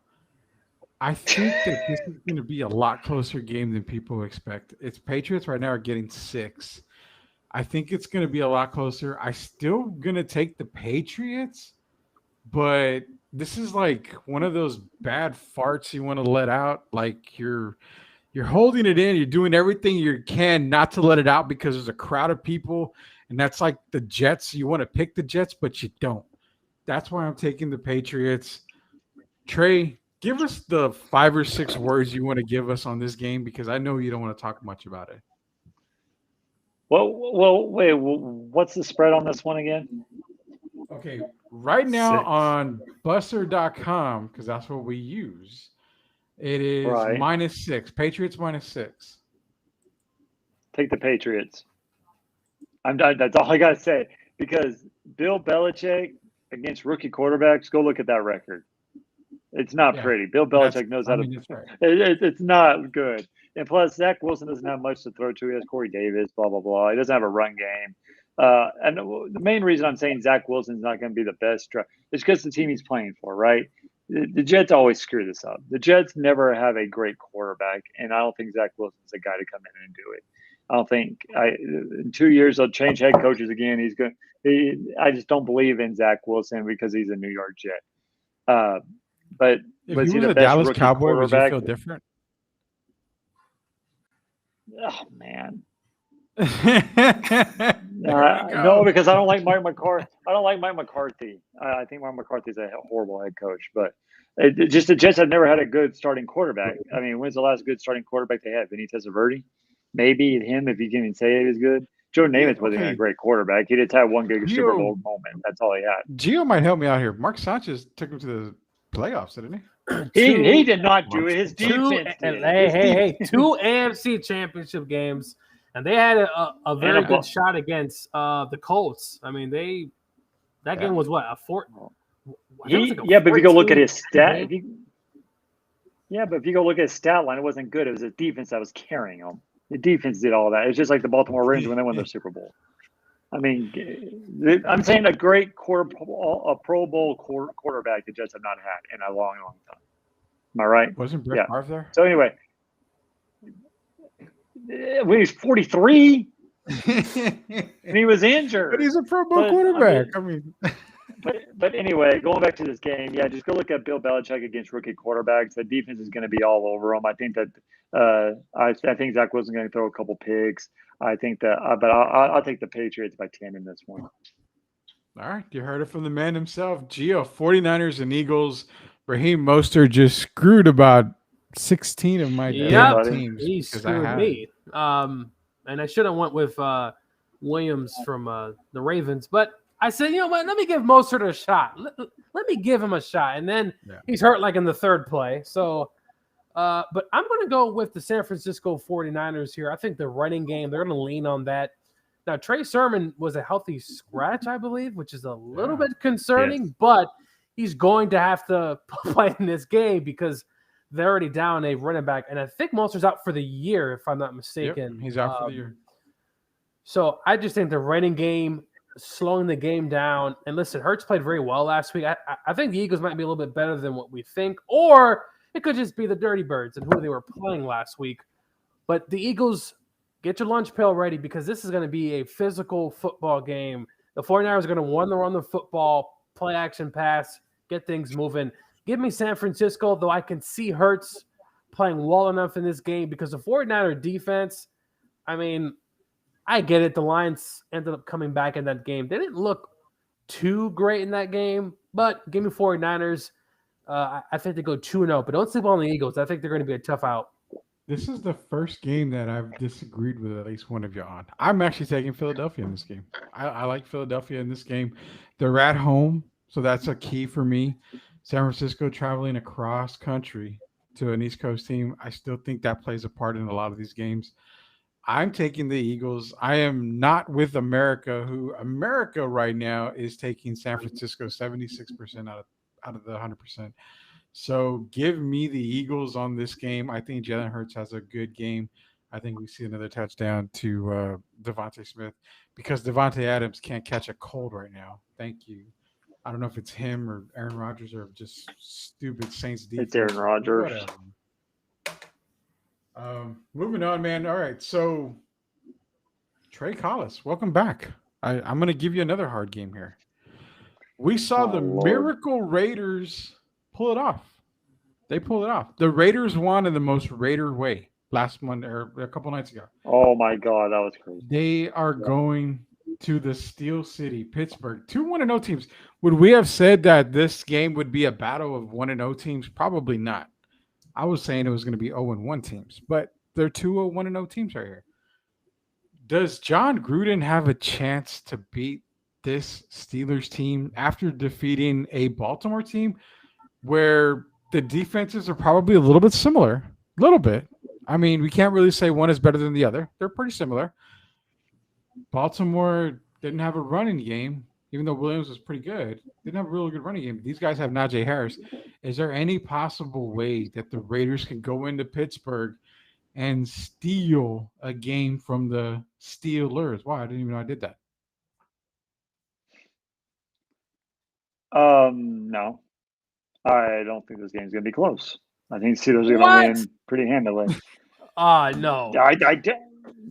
I think that this is going to be a lot closer game than people expect. It's Patriots right now are getting 6. I think it's going to be a lot closer. I still going to take the Patriots, but this is like one of those bad farts you want to let out. Like you're holding it in. You're doing everything you can not to let it out because there's a crowd of people, and that's like the Jets. You want to pick the Jets, but you don't. That's why I'm taking the Patriots. Trey, give us the 5 or 6 words you want to give us on this game because I know you don't want to talk much about it. Well, wait. What's the spread on this one again? Okay, right now 6. on Busser.com, because that's what we use, it is Right. -6. Patriots -6. Take the Patriots. I'm done. That's all I gotta say. Because Bill Belichick against rookie quarterbacks, go look at that record. It's not Yeah, pretty. Bill That's- Belichick knows I how to. mean, that's right. It's not good. And plus, Zach Wilson doesn't have much to throw to. He has Corey Davis, blah, blah, blah. He doesn't have a run game. And the main reason I'm saying Zach Wilson's not going to be the best is because the team he's playing for, right? The Jets always screw this up. The Jets never have a great quarterback, and I don't think Zach Wilson's the guy to come in and do it. I don't think in 2 years they'll change head coaches again. I just don't believe in Zach Wilson because he's a New York Jet. But If was you he were the the best Dallas rookie Cowboy, would you quarterback? feel different? Oh man. There you No, go. because I don't like Mike McCarthy. I don't like Mike McCarthy. I think Mike McCarthy's a horrible head coach. But just the Jets have never had a good starting quarterback. I mean, when's the last good starting quarterback they had? Vinny Testaverde? Maybe him, if you can even say it is good. Joe Namath wasn't Okay. a great quarterback. He just had one good Super Gio- Bowl moment. That's all he had. Gio might help me out here. Mark Sanchez took him to the playoffs, didn't he? He did not do it. His Two, defense did. hey, 2 AFC championship games, and they had a very And a good bu- shot against the Colts. I mean, that game was what, a 4? I think it was like a Yeah, but if you go look at 14 his stat, game. if you go look at his stat line, it wasn't good. It was his defense that was carrying him. The defense did all that. It's just like the Baltimore Ravens when they won their Super Bowl. I mean, I'm saying a Pro Bowl quarterback the Jets have not had in a long, long time. Am I right? Wasn't Brett Yeah. Favre there? So anyway, when he's 43 and he was injured. But he's a Pro Bowl But, I quarterback. I mean, But anyway, going back to this game, yeah, just go look at Bill Belichick against rookie quarterbacks. The defense is going to be all over them. I think that I think Zach Wilson's going to throw a couple picks. I think that, but I'll take the Patriots by 10 in this one. all right, you heard it from the man himself. Gio, 49ers and Eagles. Raheem Mostert just screwed about 16 of my Yep. damn buddy. teams. He because I screwed had- me. And I should have went with Williams from the Ravens, but I said, you know what? Let me give Mostert a shot. Let me give him a shot. And then he's hurt like in the third play. So, but I'm going to go with the San Francisco 49ers here. I think the running game, they're going to lean on that. Now, Trey Sermon was a healthy scratch, I believe, which is a little bit concerning, but he's going to have to play in this game because they're already down a running back. And I think Mostert's out for the year, if I'm not mistaken. Yep, he's out for the year. So I just think the running game, slowing the game down. And listen, Hurts played very well last week. I think the Eagles might be a little bit better than what we think, or it could just be the Dirty Birds and who they were playing last week. But the Eagles, get your lunch pail ready because this is going to be a physical football game. The 49ers are going to want to run the football, play action pass, get things moving. Give me San Francisco, though I can see Hurts playing well enough in this game because the 49er defense, I mean, I get it. The Lions ended up coming back in that game. They didn't look too great in that game, but give me 49ers. I think they go 2-0, but don't sleep on the Eagles. I think they're going to be a tough out. This is the first game that I've disagreed with at least one of you on. I'm actually taking Philadelphia in this game. I like Philadelphia in this game. They're at home, so that's a key for me. San Francisco traveling across country to an East Coast team, I still think that plays a part in a lot of these games. I'm taking the Eagles. I am not with America, who America right now is taking San Francisco 76% out of the 100%. So give me the Eagles on this game. I think Jalen Hurts has a good game. I think we see another touchdown to Devontae Smith because Devontae Adams can't catch a cold right now. Thank you. I don't know if it's him or Aaron Rodgers or just stupid Saints defense. It's Aaron Rodgers. Whatever. Moving on, man. All right, so Trey Collis, welcome back. I'm going to give you another hard game here. We saw the Miracle Raiders pull it off. They pulled it off. The Raiders won in the most Raider way last Monday or a couple nights ago. Oh my God, that was crazy. They are going to the Steel City, Pittsburgh. 2 1-0 teams. Would we have said that this game would be a battle of 1-0 teams? Probably not. I was saying it was going to be 0-1 teams, but they're 2 1-0 teams right here. Does John Gruden have a chance to beat this Steelers team after defeating a Baltimore team where the defenses are probably a little bit similar? A little bit. I mean, we can't really say one is better than the other. They're pretty similar. Baltimore didn't have a running game, even though Williams was pretty good. Didn't have a really good running game. These guys have Najee Harris. Is there any possible way that the Raiders can go into Pittsburgh and steal a game from the Steelers? Wow, I didn't even know I did that. No. I don't think this game's going to be close. I think Steelers are going to win pretty handily. No.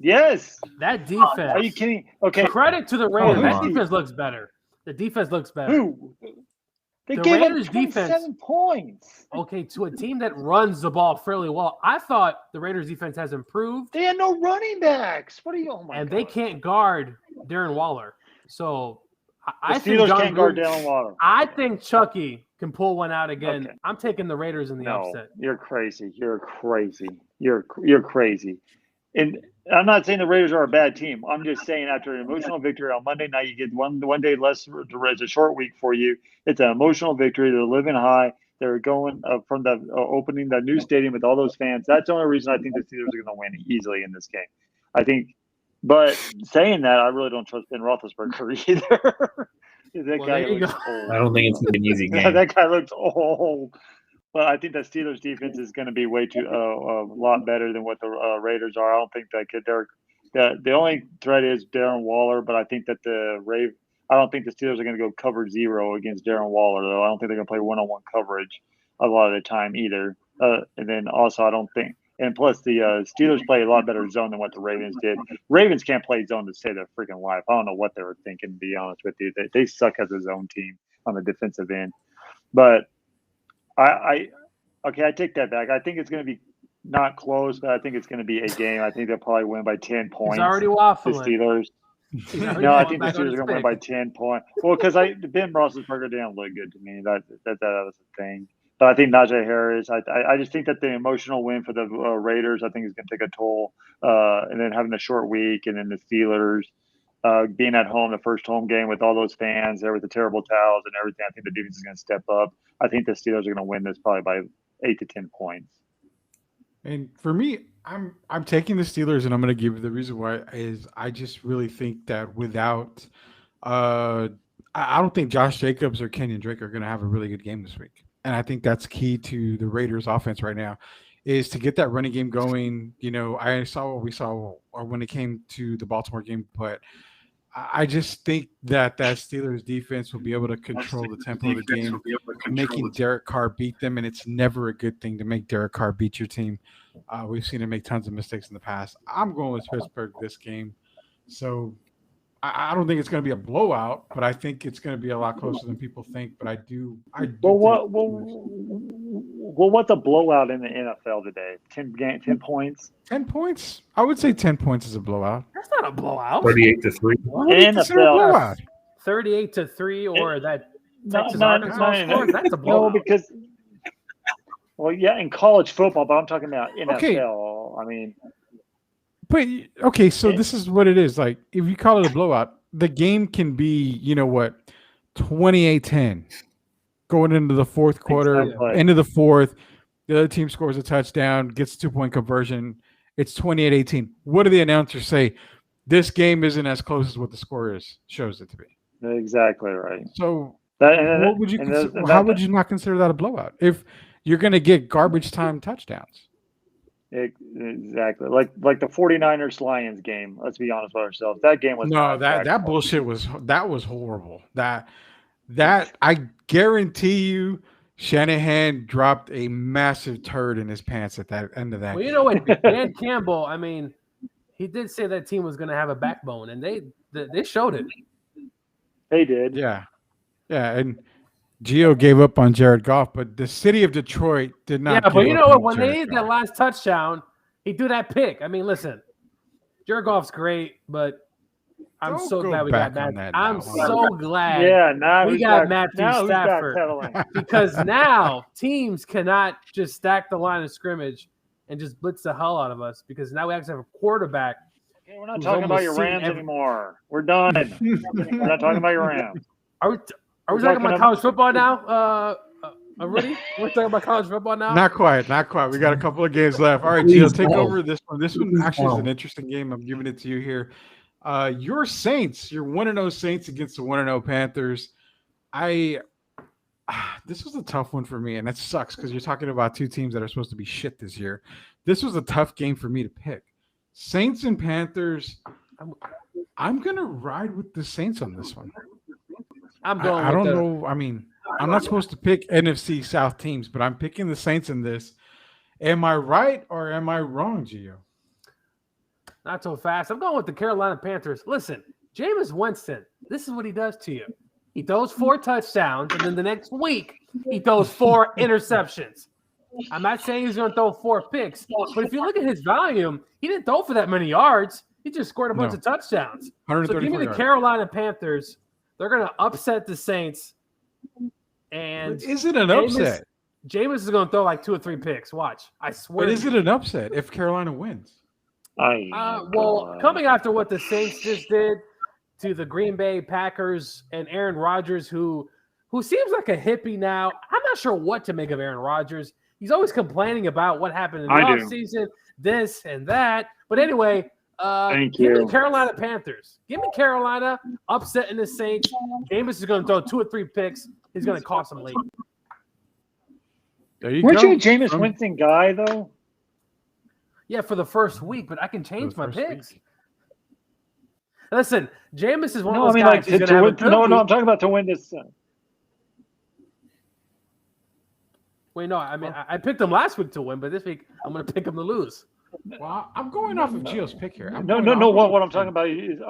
Yes. That defense. Are you kidding? Okay. Credit to the Raiders. That defense looks better. The defense looks better. Who? They The gave Raiders up 27 defense. points. Okay, to a team that runs the ball fairly well. I thought the Raiders defense has improved. They had no running backs. What are you? Oh my And God. they can't guard Darren Waller. So I The think Steelers John can't guard Gruden- Darren Waller. I think Chucky can pull one out again. Okay. I'm taking the Raiders in the No, upset. you're crazy. You're crazy. You're crazy. And I'm not saying the Raiders are a bad team. I'm just saying after an emotional victory on Monday night, you get one day less. It's a short week for you. It's an emotional victory. They're living high. They're going from the opening the new stadium with all those fans. That's the only reason I think the Steelers are going to win easily in this game. I think. But saying that, I really don't trust Ben Roethlisberger either. That Well, guy there you looks go. old. I don't think it's gonna be an easy game. That guy looks old. But I think the Steelers defense is going to be way too a lot better than what the Raiders are. I don't think that the only threat is Darren Waller, but I think that I don't think the Steelers are going to go cover 0 against Darren Waller, though. I don't think they're going to play one-on-one coverage a lot of the time either. And then also I don't think – and plus the Steelers play a lot better zone than what the Ravens did. Ravens can't play zone to save their freaking life. I don't know what they were thinking, to be honest with you. They suck as a zone team on the defensive end. But I take that back. I think it's going to be not close, but I think it's going to be a game. I think they'll probably win by 10 points. He's already The waffling. Steelers. No, I think the Steelers are going to win by 10 points. Well, because Ben Roethlisberger didn't look good to me. That was the thing. But I think Najee Harris. I just think that the emotional win for the Raiders, I think, is going to take a toll. And then having a short week, and then the Steelers. being at home, the first home game with all those fans there with the terrible towels and everything. I think the defense is going to step up. I think the Steelers are going to win this probably by 8 to 10 points. And for me, I'm taking the Steelers, and I'm going to give you the reason why is I just really think that without I don't think Josh Jacobs or Kenyon Drake are going to have a really good game this week. And I think that's key to the Raiders offense right now is to get that running game going. You know, I saw what we saw when it came to the Baltimore game, but I just think that Steelers defense will be able to control the tempo of the game, making Derek Carr beat them. And it's never a good thing to make Derek Carr beat your team. We've seen him make tons of mistakes in the past. I'm going with Pittsburgh this game. So I don't think it's going to be a blowout, but I think it's going to be a lot closer than people think. But I do what's a blowout in the NFL today? 10 points? 10 points? I would say 10 points is a blowout. That's not a blowout. 38-3. What would you consider a blowout? 38-3, or that Texas not- Arkansas score. That's a blowout. No, because in college football, but I'm talking about NFL. Okay. I mean, But okay, so this is what it is. Like, if you call it a blowout, the game can be, 28-10 going into the fourth quarter, Exactly. into the fourth. The other team scores a touchdown, gets a 2-point conversion. It's 28-18. What do the announcers say? This game isn't as close as what the score shows it to be. exactly right. So, How how would you not consider that a blowout if you're going to get garbage time touchdowns? Exactly. Like the 49ers Lions game. Let's be honest with ourselves. That game was that bullshit was horrible. That I guarantee you Shanahan dropped a massive turd in his pants at that end of that. Well, you game. know what? Dan Campbell, I mean, he did say that team was going to have a backbone, and they showed it. They did. Yeah. And Gio gave up on Jared Goff, but the city of Detroit did not. Yeah, but you give know up what? on When they Jared hit Goff. that last touchdown, he threw that pick. I mean, listen, Jared Goff's great, but I'm Don't so go glad we back got on Matt. that I'm now. so glad Yeah, now we who's got back- Matthew now who's Stafford. backpedaling? because now teams cannot just stack the line of scrimmage and just blitz the hell out of us because now we actually have a quarterback. Okay, we're not Who's talking about almost your seen Rams every- anymore. We're done. We're not talking about your Rams. Are we We're talking about talking college football now? Rudy? We're talking about college football now? Not quite. We got a couple of games left. All right, Gio, take over this one. This one actually is an interesting game. I'm giving it to you here. Your Saints, your 1-0 Saints against the 1-0 Panthers. This was a tough one for me, and that sucks because you're talking about two teams that are supposed to be shit this year. This was a tough game for me to pick. Saints and Panthers. I'm gonna ride with the Saints on this one. I'm going I don't with know. I mean, I'm not supposed to pick NFC South teams, but I'm picking the Saints in this. Am I right or am I wrong, Gio? Not so fast. I'm going with the Carolina Panthers. Listen, Jameis Winston, this is what he does to you. He throws 4 touchdowns, and then the next week, he throws 4 interceptions. I'm not saying he's going to throw 4 picks, but if you look at his volume, he didn't throw for that many yards. He just scored a bunch No. of touchdowns. So 134 give me the yards. Carolina Panthers. They're going to upset the Saints. And Is it an upset? Jameis is going to throw like 2 or 3 picks. Watch. I swear. But is it an upset if Carolina wins? Well, coming after what the Saints just did to the Green Bay Packers and Aaron Rodgers, who seems like a hippie now. I'm not sure what to make of Aaron Rodgers. He's always complaining about what happened in the I do. offseason, this and that. But anyway, Thank give me you. the Carolina Panthers. Give me Carolina upsetting the Saints. Jameis is going to throw 2 or 3 picks. He's going to cost them late. There you Weren't go. you a Jameis Winston guy though? Yeah, for the first week, but I can change For my the first picks. week. Listen, Jameis is one No, of I those mean guys who's like going to have a good no, week. I'm talking about to win this. Wait, no, I mean, I picked them last week to win, but this week I'm going to pick them to lose. Well, I'm going off of Gio's pick here. No. What I'm talking about is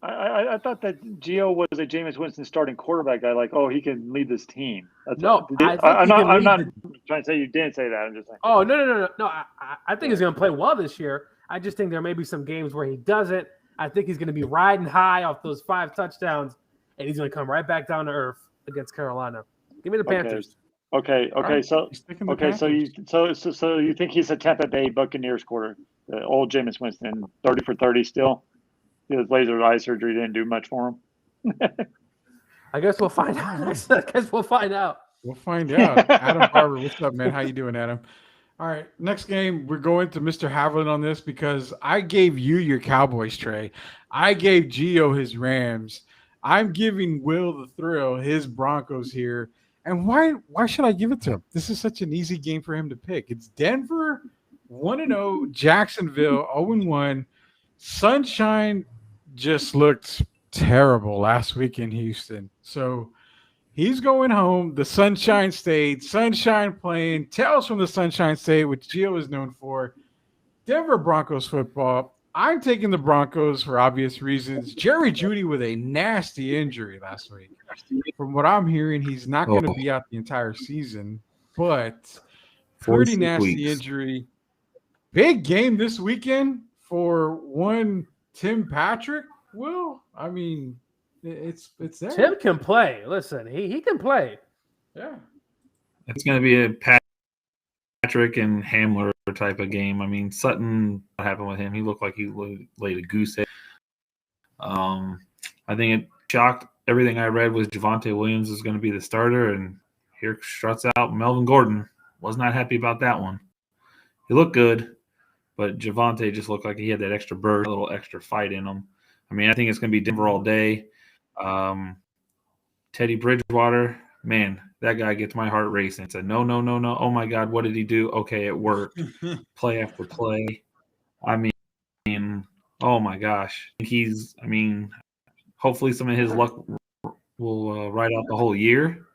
I thought that Gio was a Jameis Winston starting quarterback guy. Like, oh, he can lead this team. That's No, I think I'm he not. can I'm lead not trying to say you didn't say that. I'm just saying. Oh, no. I think he's going to play well this year. I just think there may be some games where he doesn't. I think he's going to be riding high off those 5 touchdowns, and he's going to come right back down to earth against Carolina. Give me the Panthers. Okay. All right, So he's picking the okay. So Panthers. you think he's a Tampa Bay Buccaneers The old Jameis Winston, 30 for 30 still. His laser eye surgery didn't do much for him. I guess we'll find out. I guess we'll find out. We'll find out. Adam Barber, what's up, man? How you doing, Adam? All right, next game, we're going to Mr. Haviland on this because I gave you your Cowboys, Trey. I gave Gio his Rams. I'm giving Will the Thrill his Broncos here. And why should I give it to him? This is such an easy game for him to pick. It's Denver 1-0, Jacksonville 0-1. Sunshine just looked terrible last week in Houston. So he's going home, the Sunshine State, Sunshine playing, Tales from the Sunshine State, which Gio is known for. Denver Broncos football. I'm taking the Broncos for obvious reasons. Jerry Jeudy with a nasty injury last week. From what I'm hearing, he's not going to be out the entire season, but pretty nasty injury. Big game this weekend for one Tim Patrick. Well, I mean, it's there. Tim can play. Listen, he can play. Yeah. It's going to be a Patrick and Hamler type of game. I mean, Sutton, what happened with him? He looked like he laid a goose egg. I think it shocked. Everything I read was Javonte Williams is going to be the starter, and here struts out Melvin Gordon. Was not happy about that one. He looked good, but Javonte just looked like he had that extra burst, a little extra fight in him. I mean, I think it's going to be Denver all day. Teddy Bridgewater, man, that guy gets my heart racing. It's a no. Oh, my God, what did he do? Okay, it worked. Play after play. I mean, oh, my gosh. Hopefully some of his luck will ride out the whole year.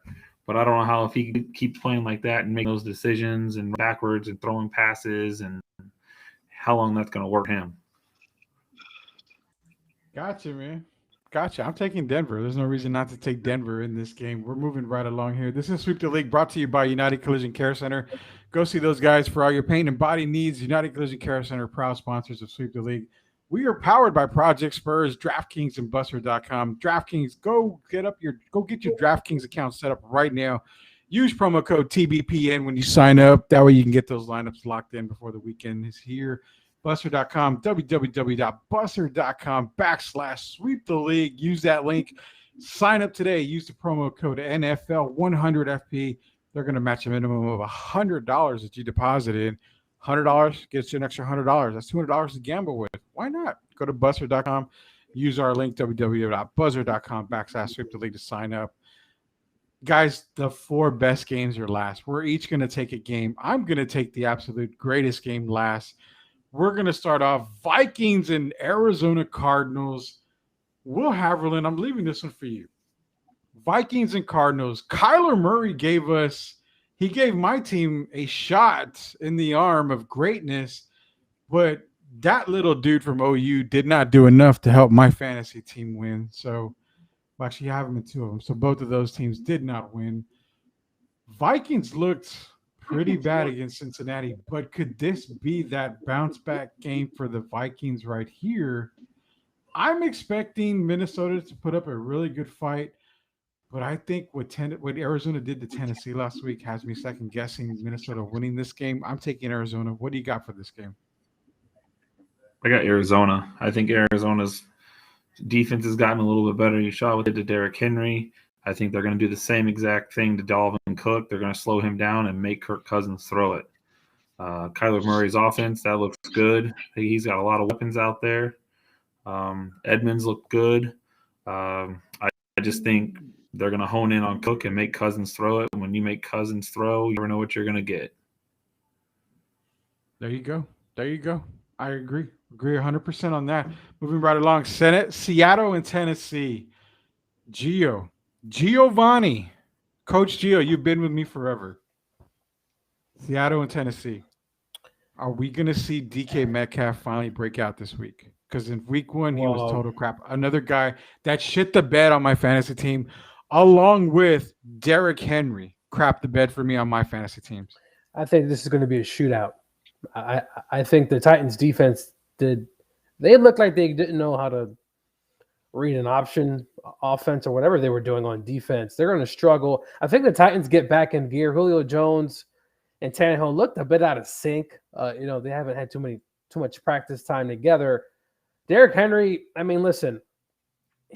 But I don't know how if he keeps playing like that and making those decisions and backwards and throwing passes and how long that's going to work him. Gotcha, man. Gotcha. I'm taking Denver. There's no reason not to take Denver in this game. We're moving right along here. This is Sweep the League brought to you by United Collision Care Center. Go see those guys for all your pain and body needs. United Collision Care Center, proud sponsors of Sweep the League. We are powered by Project Spurs, DraftKings, and Buster.com. DraftKings, go get your DraftKings account set up right now. Use promo code TBPN when you sign up. That way you can get those lineups locked in before the weekend is here. Buster.com, www.buster.com/sweep the league. Use that link. Sign up today. Use the promo code NFL100FP. They're going to match a minimum of $100 that you deposit in. $100 gets you an extra $100. That's $200 to gamble with. Why not? Go to Buster.com. Use our link, www.buzzer.com/sweep the league to sign up. Guys, the 4 best games are last. We're each going to take a game. I'm going to take the absolute greatest game last. We're going to start off Vikings and Arizona Cardinals. Will Haverland, I'm leaving this one for you. Vikings and Cardinals. Kyler Murray gave my team a shot in the arm of greatness, but that little dude from OU did not do enough to help my fantasy team win. So, well, actually, I have them in 2 of them. So both of those teams did not win. Vikings looked pretty bad against Cincinnati, but could this be that bounce back game for the Vikings right here? I'm expecting Minnesota to put up a really good fight, but I think what Arizona did to Tennessee last week has me second guessing Minnesota winning this game. I'm taking Arizona. What do you got for this game? I got Arizona. I think Arizona's defense has gotten a little bit better. You saw what they did to Derrick Henry. I think they're going to do the same exact thing to Dalvin Cook. They're going to slow him down and make Kirk Cousins throw it. Kyler Murray's offense, that looks good. He's got a lot of weapons out there. Edmonds looked good. I just think they're going to hone in on Cook and make Cousins throw it. When you make Cousins throw, you never know what you're going to get. There you go. I agree 100% on that. Moving right along. Seattle and Tennessee. Giovanni. Coach Gio, you've been with me forever. Seattle and Tennessee. Are we going to see DK Metcalf finally break out this week? Because in week 1, he was total crap. Another guy that shit the bed on my fantasy team, along with Derrick Henry, crap the bed for me on my fantasy teams. I think this is going to be a shootout. I think the Titans defense they looked like they didn't know how to read an option offense or whatever they were doing on defense. They're going to struggle. I think the Titans get back in gear. Julio Jones and Tannehill looked a bit out of sync. They haven't had too many too much practice time together. Derrick Henry, I mean, listen,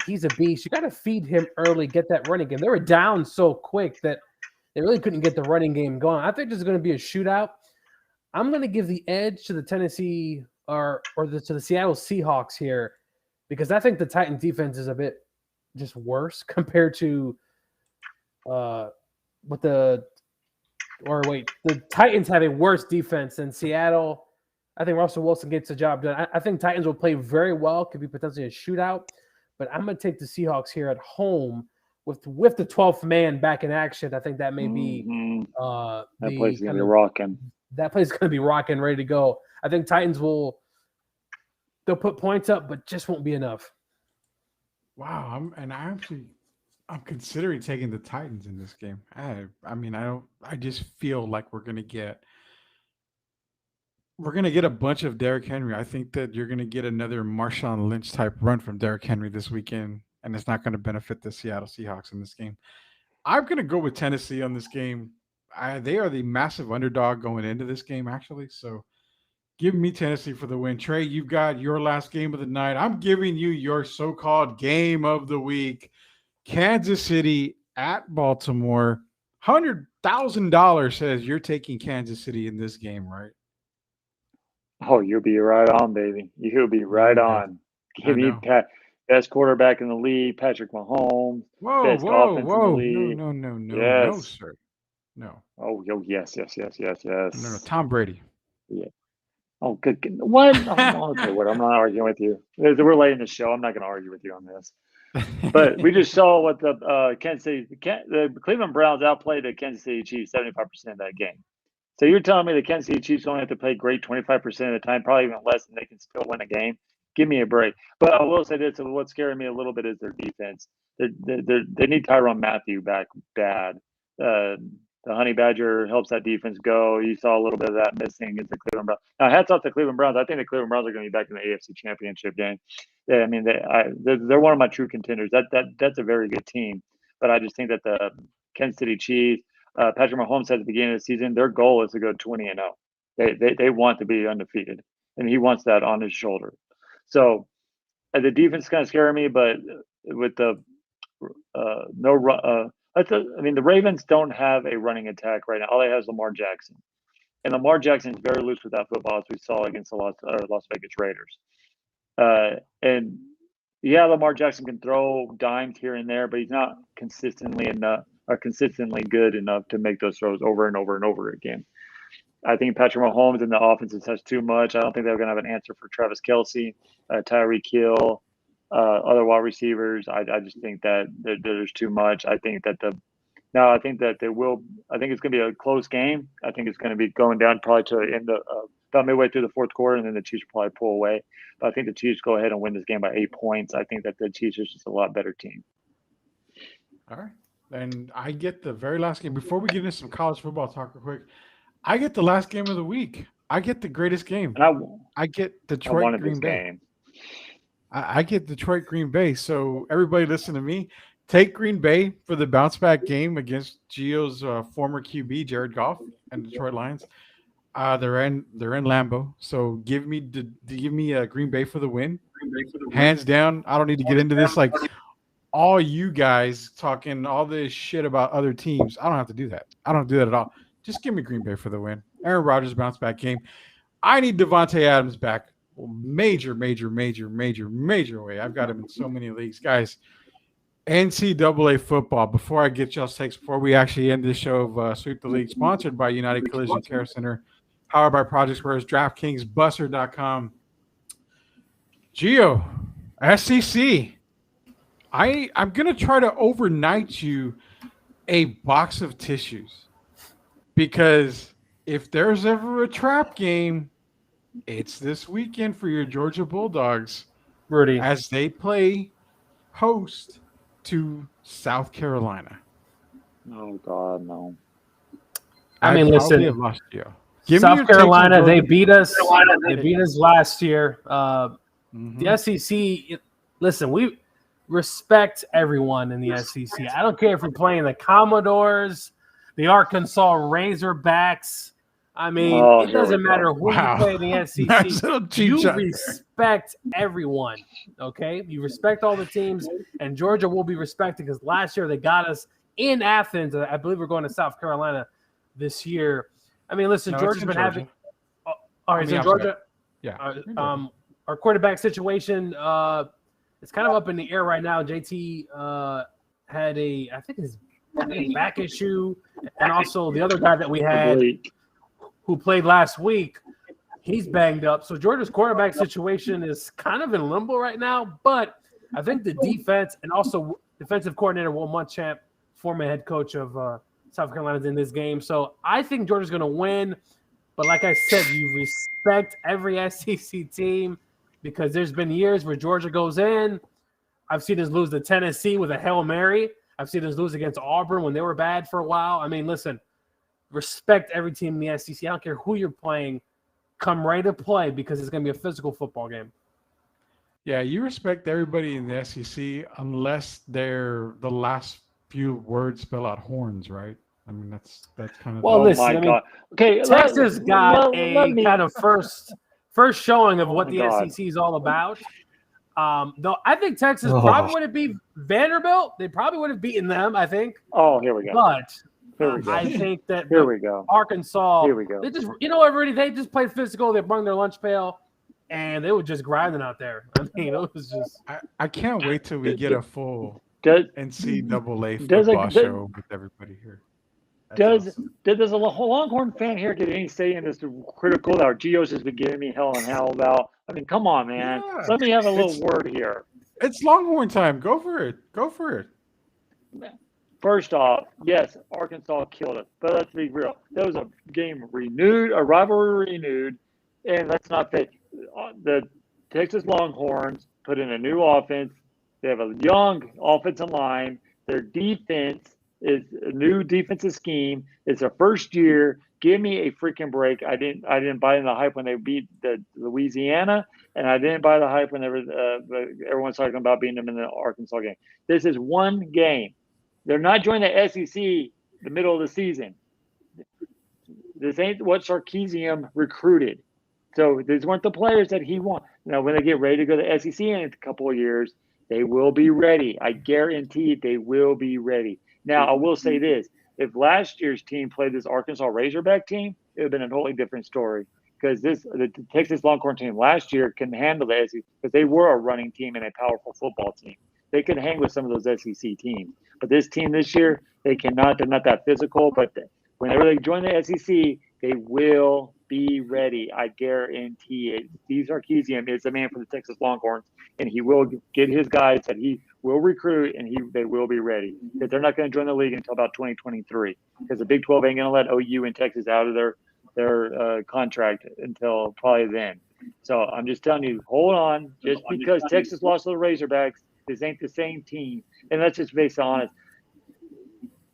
he's a beast. You got to feed him early, get that running game. They were down so quick that they really couldn't get the running game going. I think there's going to be a shootout. I'm going to give the edge to the Tennessee to the Seattle Seahawks here because I think the Titans defense is a bit just worse compared to the Titans have a worse defense than Seattle. I think Russell Wilson gets the job done. I think Titans will play very well, could be potentially a shootout, but I'm going to take the Seahawks here at home with the 12th man back in action. I think that may be that place is going to be rocking. That place is going to be rocking, ready to go. I think Titans they'll put points up, but just won't be enough. Wow, I'm considering taking the Titans in this game. I just feel like we're gonna get a bunch of Derrick Henry. I think that you're gonna get another Marshawn Lynch type run from Derrick Henry this weekend, and it's not going to benefit the Seattle Seahawks in this game. I'm gonna go with Tennessee on this game. They are the massive underdog going into this game, actually. So give me Tennessee for the win. Trey, you've got your last game of the night. I'm giving you your so-called game of the week. Kansas City at Baltimore. $100,000 says you're taking Kansas City in this game, right? Oh, you'll be right on, baby. You'll be right on. Give me best quarterback in the league, Patrick Mahomes. Whoa. In the league. No, yes. No, sir. No. Oh, yes. No, Tom Brady. Yeah. Oh, good. What? Okay, what? I'm not arguing with you. We're late in the show. I'm not going to argue with you on this. But we just saw what the Cleveland Browns outplayed the Kansas City Chiefs 75% of that game. So you're telling me the Kansas City Chiefs only have to play great 25% of the time, probably even less, and they can still win a game? Give me a break. But I will say this: what's scaring me a little bit is their defense. They need Tyrann Mathieu back bad. The Honey Badger helps that defense go. You saw a little bit of that missing against the Cleveland Browns. Now, hats off to Cleveland Browns. I think the Cleveland Browns are going to be back in the AFC Championship game. Yeah, I mean, they're one of my true contenders. That's a very good team. But I just think that the Kansas City Chiefs, Patrick Mahomes said at the beginning of the season, their goal is to go 20-0. They want to be undefeated, and he wants that on his shoulder. So the defense is kind of scaring me, but with the the Ravens don't have a running attack right now. All they have is Lamar Jackson. And Lamar Jackson is very loose with that football, as we saw against the Las Vegas Raiders. And Lamar Jackson can throw dimes here and there, but he's not consistently good enough to make those throws over and over and over again. I think Patrick Mahomes and the offense has too much. I don't think they're going to have an answer for Travis Kelce, Tyreek Hill, other wide receivers. I just think that there's too much. I think that it's going to be a close game. I think it's going to be going down probably to the end of about midway through the fourth quarter, and then the Chiefs will probably pull away. But I think the Chiefs go ahead and win this game by 8 points. I think that the Chiefs are just a lot better team. All right. And I get the very last game. Before we get into some college football talk real quick, I get the last game of the week. I get the greatest game. I get Detroit Green Bay. I get Detroit Green Bay. So everybody listen to me. Take Green Bay for the bounce back game against Gio's former QB, Jared Goff, and Detroit Lions. They're in Lambeau. So give me Green Bay for the win. Hands down. I don't need to get into this like all you guys talking all this shit about other teams. I don't have to do that. I don't do that at all. Just give me Green Bay for the win. Aaron Rodgers bounce back game. I need Devontae Adams back. Major way. I've got him in so many leagues. Guys, NCAA football, before I get y'all's takes, before we actually end this show of Sweep the League, sponsored by United Collision Care Center, powered by Project Squares, DraftKings, Buster.com. Gio, SEC. I'm going to try to overnight you a box of tissues because if there's ever a trap game, it's this weekend for your Georgia Bulldogs, Rudy, as they play host to South Carolina. Oh God, no! I mean, listen, South Carolina, they beat us. They beat us last year. The SEC. Listen, we respect everyone in the SEC. I don't care if we're playing the Commodores, the Arkansas Razorbacks, I mean, Oh, it here we doesn't go. matter who Wow. you play in the Nice SEC. little cheat You shot. respect everyone, okay? You respect all the teams, and Georgia will be respected because last year they got us in Athens. I believe we're going to South Carolina this year. I mean, listen, No, it's Georgia's in been Georgia. having. All right, I mean, so I'm sorry. Georgia. Yeah. Our quarterback situation, it's kind of up in the air right now. JT had I think his back issue, and also the other guy that we had who played last week, he's banged up. So Georgia's quarterback situation is kind of in limbo right now. But I think the defense and also defensive coordinator Will Muschamp, former head coach of South Carolina, is in this game. So I think Georgia's going to win. But like I said, you respect every SEC team because there's been years where Georgia goes in. I've seen us lose to Tennessee with a Hail Mary. I've seen us lose against Auburn when they were bad for a while. I mean, listen, respect every team in the SEC. I don't care who you're playing. Come ready to play because it's going to be a physical football game. Yeah, you respect everybody in the SEC unless the last few words spell out horns, right? I mean, that's kind of. Well, Oh listen, my I mean, God. Okay, Texas got let me- kind of first showing of what my the God. SEC is all about. Though I think Texas Oh. probably would have beat Vanderbilt. They probably would have beaten them, I think. Oh, here we go. But Here we go. I think that Here we go. Arkansas, Here we go. they just, everybody, they just played physical. They brought their lunch pail, and they were just grinding out there. I mean, it was just. I can't wait till we get a full Does NCAA Does football it- show with everybody here. That's does awesome. does a Longhorn fan here get any say in this critical that our Geos has been giving me hell and hell about? I mean, come on, man. Yeah. Let me have a little It's- word here. It's Longhorn time. Go for it. Go for it. First off, yes, Arkansas killed it, but let's be real. That was a game renewed, a rivalry renewed, and let's not fake. The Texas Longhorns put in a new offense. They have a young offensive line. Their defense is a new defensive scheme. It's their first year. Give me a freaking break. I didn't buy in the hype when they beat the Louisiana, and I didn't buy the hype when everyone's talking about beating them in the Arkansas game. This is one game. They're not joining the SEC the middle of the season. This ain't what Sarkisian recruited. So these weren't the players that he wants. Now, when they get ready to go to the SEC in a couple of years, they will be ready. I guarantee they will be ready. Now, I will say this. If last year's team played this Arkansas Razorback team, it would have been a totally different story. Because the Texas Longhorn team last year couldn't handle the SEC because they were a running team and a powerful football team. They could hang with some of those SEC teams. But this team this year, they cannot. They're not that physical. But whenever they join the SEC, they will be ready. I guarantee it. Steve Sarkisian is the man for the Texas Longhorns, and he will get his guys that he will recruit, and they will be ready. Because they're not going to join the league until about 2023. Because the Big 12 ain't going to let OU and Texas out of their contract until probably then. So I'm just telling you, hold on. Just because Texas lost to the Razorbacks, this ain't the same team. And let's just be honest.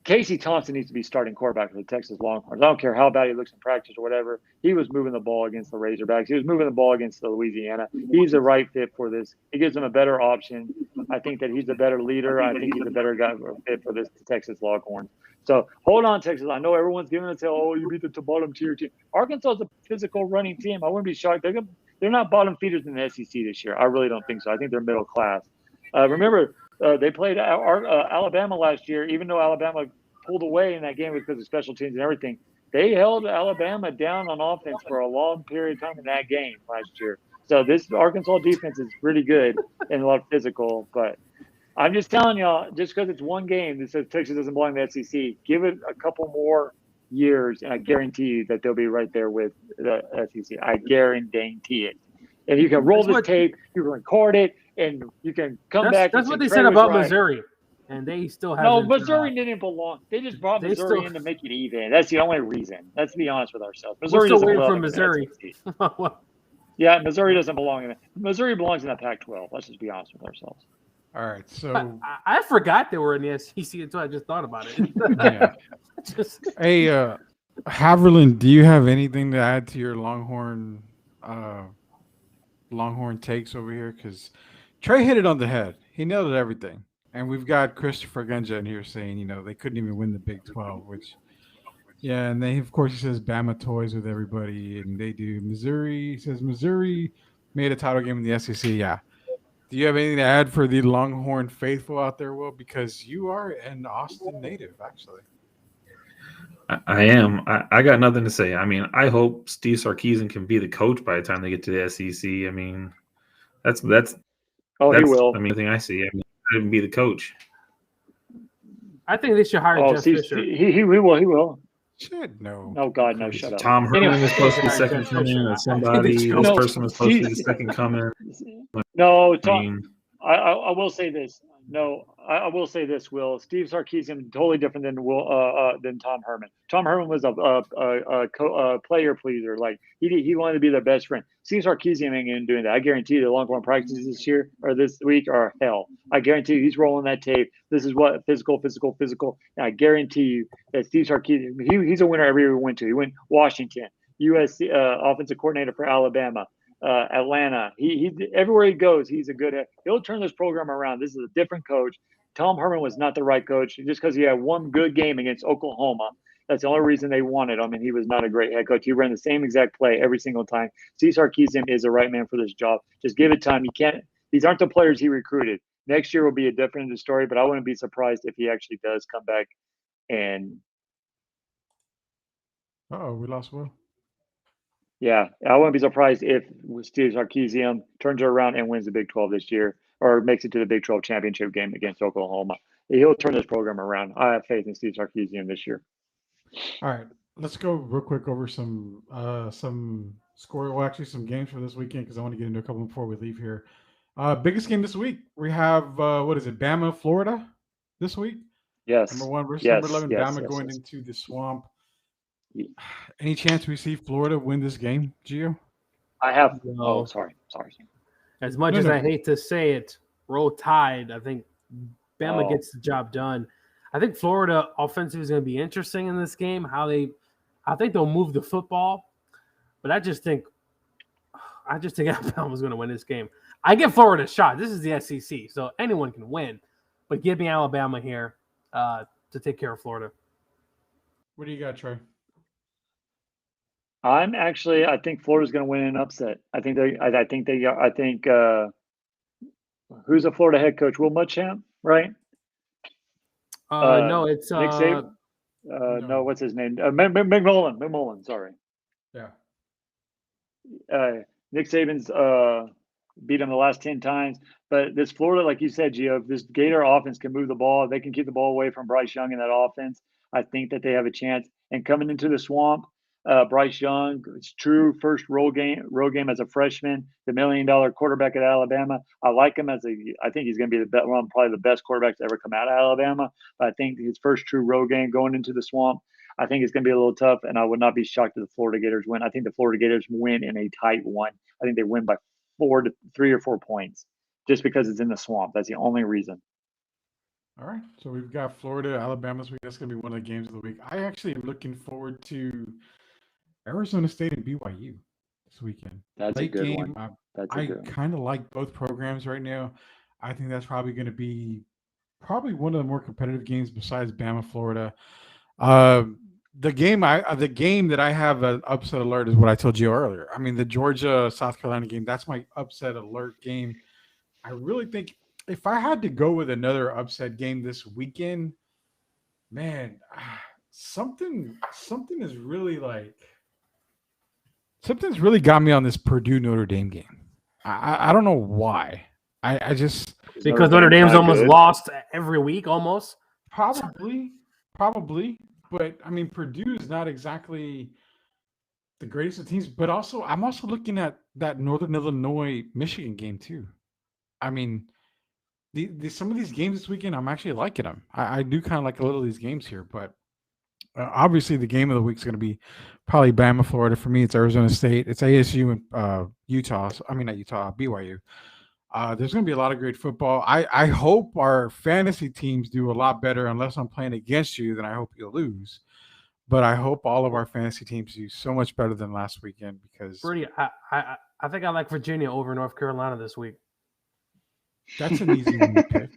Casey Thompson needs to be starting quarterback for the Texas Longhorns. I don't care how bad he looks in practice or whatever. He was moving the ball against the Razorbacks. He was moving the ball against the Louisiana. He's the right fit for this. He gives them a better option. I think that he's a better leader. I think he's a better guy fit for this Texas Longhorns. So hold on, Texas. I know everyone's giving it to, oh, you beat the bottom tier team. Arkansas is a physical running team. I wouldn't be shocked. They're not bottom feeders in the SEC this year. I really don't think so. I think they're middle class. Remember, they played Alabama last year, even though Alabama pulled away in that game because of special teams and everything. They held Alabama down on offense for a long period of time in that game last year. So this Arkansas defense is pretty good and a lot physical. But I'm just telling y'all, just because it's one game that says Texas doesn't belong in the SEC, give it a couple more years, and I guarantee you that they'll be right there with the SEC. I guarantee it. And you can roll this tape, you can record it, and you can come back. That's and what say they Trey said was about right. Missouri, and they still have. No, Missouri didn't belong. They just brought They Missouri still- in to make it even. That's the only reason. Let's be honest with ourselves. We're Missouri still doesn't waiting belong for in the Missouri. SEC. Yeah, Missouri doesn't belong in it. Missouri belongs in the Pac-12. Let's just be honest with ourselves. All right. So, I forgot they were in the SEC until I just thought about it. yeah. Hey, Haverland, do you have anything to add to your Longhorn takes over here? Because Trey hit it on the head. He nailed it everything. And we've got Christopher Gunja in here saying, they couldn't even win the Big 12, which Yeah, and they of course he says Bama toys with everybody, and they do. Missouri he says Missouri made a title game in the SEC. Yeah. Do you have anything to add for the Longhorn faithful out there, Will? Because you are an Austin native, actually. I am. I got nothing to say. I mean, I hope Steve Sarkisian can be the coach by the time they get to the SEC. I mean, that's Oh, he will. I mean, the thing I see. I mean, I can be the coach. I think they should hire Oh, Jeff see, Fisher. he will. He will. Shit, no. Oh God, no! Shut up. Tom Herman Anyway. was supposed to be Jeff second Fisher. coming, I or think somebody. they This should. person was supposed to be the See- second coming. No, I Tom. mean, I will say this. No, I will say this. Will Steve Sarkisian totally different than Tom Herman. Tom Herman was a player pleaser. Like he wanted to be their best friend. Steve Sarkisian ain't gonna do that. I guarantee you, the Longhorn practices this year or this week are hell. I guarantee you, he's rolling that tape. This is what physical. And I guarantee you that Steve Sarkisian, he's a winner every year we went to. He went Washington, USC offensive coordinator for Alabama. Atlanta. He everywhere he goes, he's a good. He'll turn this program around. This is a different coach. Tom Herman was not the right coach just because he had one good game against Oklahoma. That's the only reason they wanted him, and he was not a great head coach. He ran the same exact play every single time. Steve Sarkisian is the right man for this job. Just give it time. You can't. These aren't the players he recruited. Next year will be a different story, but I wouldn't be surprised if he actually does come back and Oh, we lost Will. yeah, I wouldn't be surprised if Steve Sarkisian turns it around and wins the Big 12 this year or makes it to the Big 12 championship game against Oklahoma. He'll turn this program around. I have faith in Steve Sarkisian this year. All right, let's go real quick over some score. Well, actually, some games for this weekend because I want to get into a couple before we leave here. Biggest game this week. We have what is it? Bama, Florida, this week. Yes. Number 1 versus Yes, number 11. yes, Bama yes, going yes. into the swamp. Yeah. Any chance we see Florida win this game, Gio? I have. No. Oh, sorry. As much No, as no. I hate to say it, roll tide. I think Bama Oh. gets the job done. I think Florida offensive is going to be interesting in this game. I think they'll move the football, but I just think Alabama's going to win this game. I give Florida a shot. This is the SEC, so anyone can win, but give me Alabama here to take care of Florida. What do you got, Trey? I think Florida's going to win an upset. I think who's the Florida head coach? Will Muschamp, right? No, it's Nick Saban. No, what's his name? McMullen. Sorry. Yeah. Nick Saban's beat him the last 10 times. But this Florida, like you said, Gio, this Gator offense can move the ball. They can keep the ball away from Bryce Young in that offense. I think that they have a chance. And coming into the swamp, Bryce Young, it's true first road game as a freshman, the $1 million quarterback at Alabama. I like him I think he's going to be probably the best quarterback to ever come out of Alabama. But I think his first true road game going into the swamp, I think it's going to be a little tough, and I would not be shocked if the Florida Gators win. I think the Florida Gators win in a tight one. I think they win by 3 or 4 points just because it's in the swamp. That's the only reason. All right. So we've got Florida, Alabama this week. That's going to be one of the games of the week. I actually am looking forward to Arizona State and BYU this weekend. That's Late a good game. one. That's a I good one. kind of like both programs right now. I think that's probably going to be one of the more competitive games besides Bama, Florida. The game that I have an upset alert is what I told you earlier. I mean, the Georgia South Carolina game, that's my upset alert game. I really think if I had to go with another upset game this weekend, man, something is really something's really got me on this Purdue Notre Dame game. I don't know why. I just Because Notre Dame's almost lost every week, almost. probably, but I mean Purdue is not exactly the greatest of teams. But also, I'm also looking at that Northern Illinois Michigan game too. I mean, some of these games this weekend, I'm actually liking them. I do kind of like a little of these games here, but obviously the game of the week is going to be probably Bama, Florida. For me, it's Arizona State. It's ASU and Utah. I mean, not Utah, BYU. There's going to be a lot of great football. I hope our fantasy teams do a lot better. Unless I'm playing against you, then I hope you'll lose. But I hope all of our fantasy teams do so much better than last weekend because Brady, I think I like Virginia over North Carolina this week. that's an easy one to pick.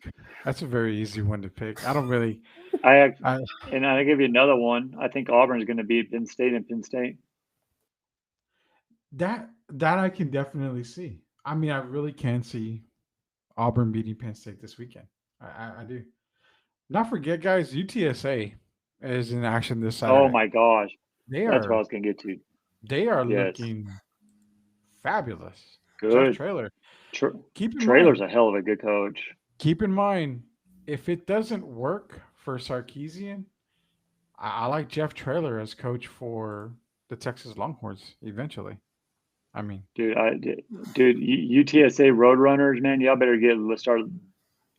That's a very easy one to pick. I don't really And I give you another one. I think Auburn's going to beat Penn State and Penn State. That I can definitely see. I mean, I really can see Auburn beating Penn State this weekend. I do. Not forget, guys, UTSA is in action this Saturday. Oh my gosh, That's what I was going to get to. They are Yes. looking fabulous. Good. Jeff Traylor. Keep in Traylor's mind, a hell of a good coach. keep in mind, if it doesn't work for Sarkisian, I like Jeff Traylor as coach for the Texas Longhorns eventually. I mean, Dude, UTSA Roadrunners, man, y'all better start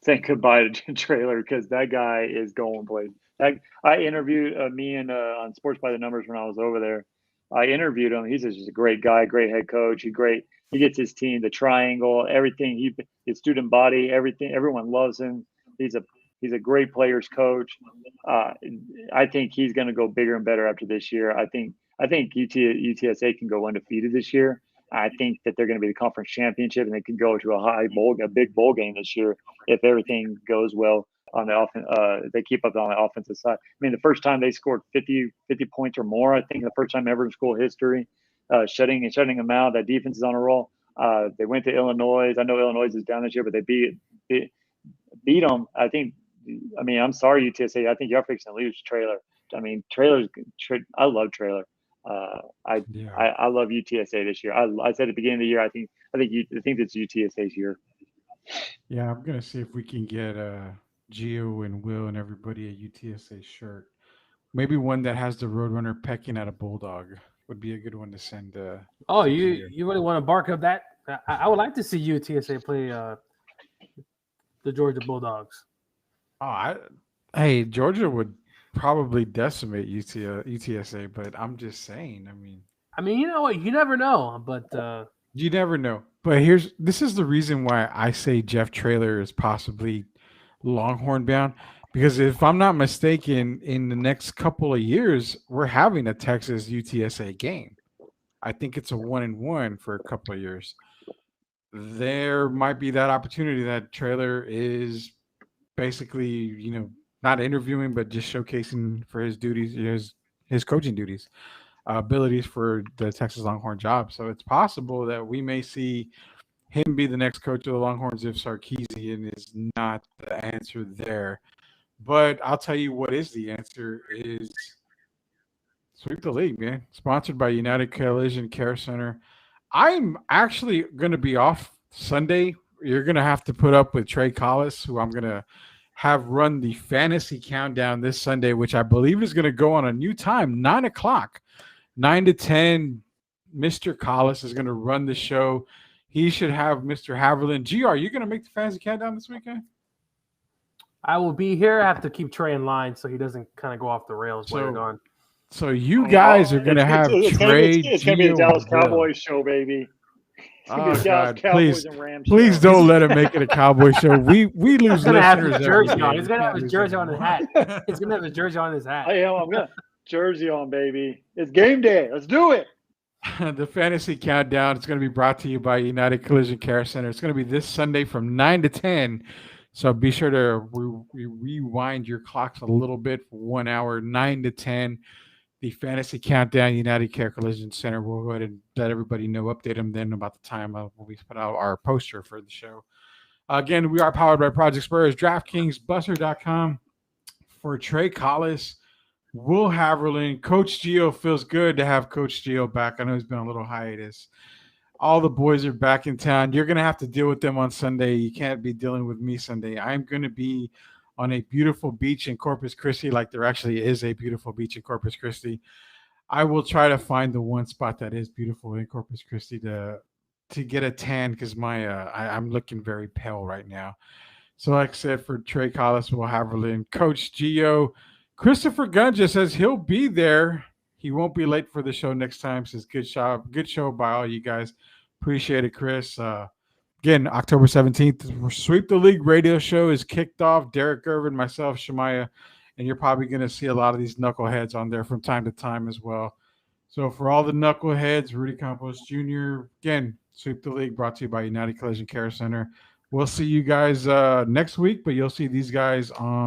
saying goodbye to Traylor because that guy is going places. I interviewed me and on Sports by the Numbers when I was over there. I interviewed him. He's just a great guy, great head coach. He gets his team, the triangle, everything. His student body, everything. Everyone loves him. He's a great players coach. I think he's going to go bigger and better after this year. I think UTSA can go undefeated this year. I think that they're going to be the conference championship and they can go to a big bowl game this year if everything goes well on the offense. They keep up on the offensive side. I mean, the first time they scored 50 points or more, I think the first time ever in school history, shutting them out. That defense is on a roll. They went to Illinois. I know Illinois is down this year, but they beat them. I mean, I'm sorry, UTSA. I think you're fixing to lose Traylor. I mean, I love Traylor. I love UTSA this year. I said at the beginning of the year, I think it's UTSA's year. Yeah, I'm gonna see if we can get Gio and Will and everybody a UTSA shirt. Maybe one that has the Roadrunner pecking at a bulldog would be a good one to send. Oh, you really want to bark up that? I would like to see UTSA play the Georgia Bulldogs. Oh, hey, Georgia would probably decimate UTSA, but I'm just saying. I mean, you know what? You never know, but you never know. But this is the reason why I say Jeff Traylor is possibly Longhorn bound, because if I'm not mistaken, in the next couple of years, we're having a Texas UTSA game. I think it's a 1-1 for a couple of years. There might be that opportunity that Traylor is basically, not interviewing, but just showcasing for his duties, his coaching duties, abilities for the Texas Longhorn job. So it's possible that we may see him be the next coach of the Longhorns if Sarkisian is not the answer there. But I'll tell you what is the answer is Sweep the League, man. Sponsored by United Collision Care Center. I'm actually going to be off Sunday. You're going to have to put up with Trey Collis, who I'm going to have run the fantasy countdown this Sunday, which I believe is going to go on a new time, 9 o'clock, 9 to 10. Mr. Collis is going to run the show. He should have Mr. Haverland. GR, are you going to make the fantasy countdown this weekend? I will be here. I have to keep Trey in line so he doesn't kind of go off the rails while you're gone. So you guys are going to have Trey. It's going to be the Dallas Cowboys show, baby. Oh, God. Please don't let him make it a Cowboy show. We lose He's gonna have his listeners. jersey on. He's going to have his jersey on his hat. He's going to have his jersey on his hat. I'm going to jersey on, baby. It's game day. Let's do it. The fantasy countdown is going to be brought to you by United Collision Care Center. It's going to be this Sunday from 9 to 10. So be sure to rewind your clocks a little bit for 1 hour, 9 to 10. The fantasy countdown, United Care Collision Center. We'll go ahead and let everybody know, update them then about the time when we put out our poster for the show. Again, we are powered by Project Spurs, DraftKings, Buster.com. For Trey Collis, Will Haverland, Coach Gio. Feels good to have Coach Gio back. I know he's been on a little hiatus. All the boys are back in town. You're going to have to deal with them on Sunday. You can't be dealing with me Sunday. I'm going to be on a beautiful beach in Corpus Christi, like there actually is a beautiful beach in Corpus Christi. I will try to find the one spot that is beautiful in Corpus Christi to get a tan because I'm looking very pale right now. So like I said, for Trey Collis, Will Haverland, Coach Gio, Christopher Gunja says he'll be there. He won't be late for the show next time. Says good show by all you guys. Appreciate it, Chris. Again, October 17th, Sweep the League radio show is kicked off. Derek Irvin, myself, Shemaya, and you're probably going to see a lot of these knuckleheads on there from time to time as well. So for all the knuckleheads, Rudy Campos Jr., again, Sweep the League brought to you by United Collision Care Center. We'll see you guys next week, but you'll see these guys on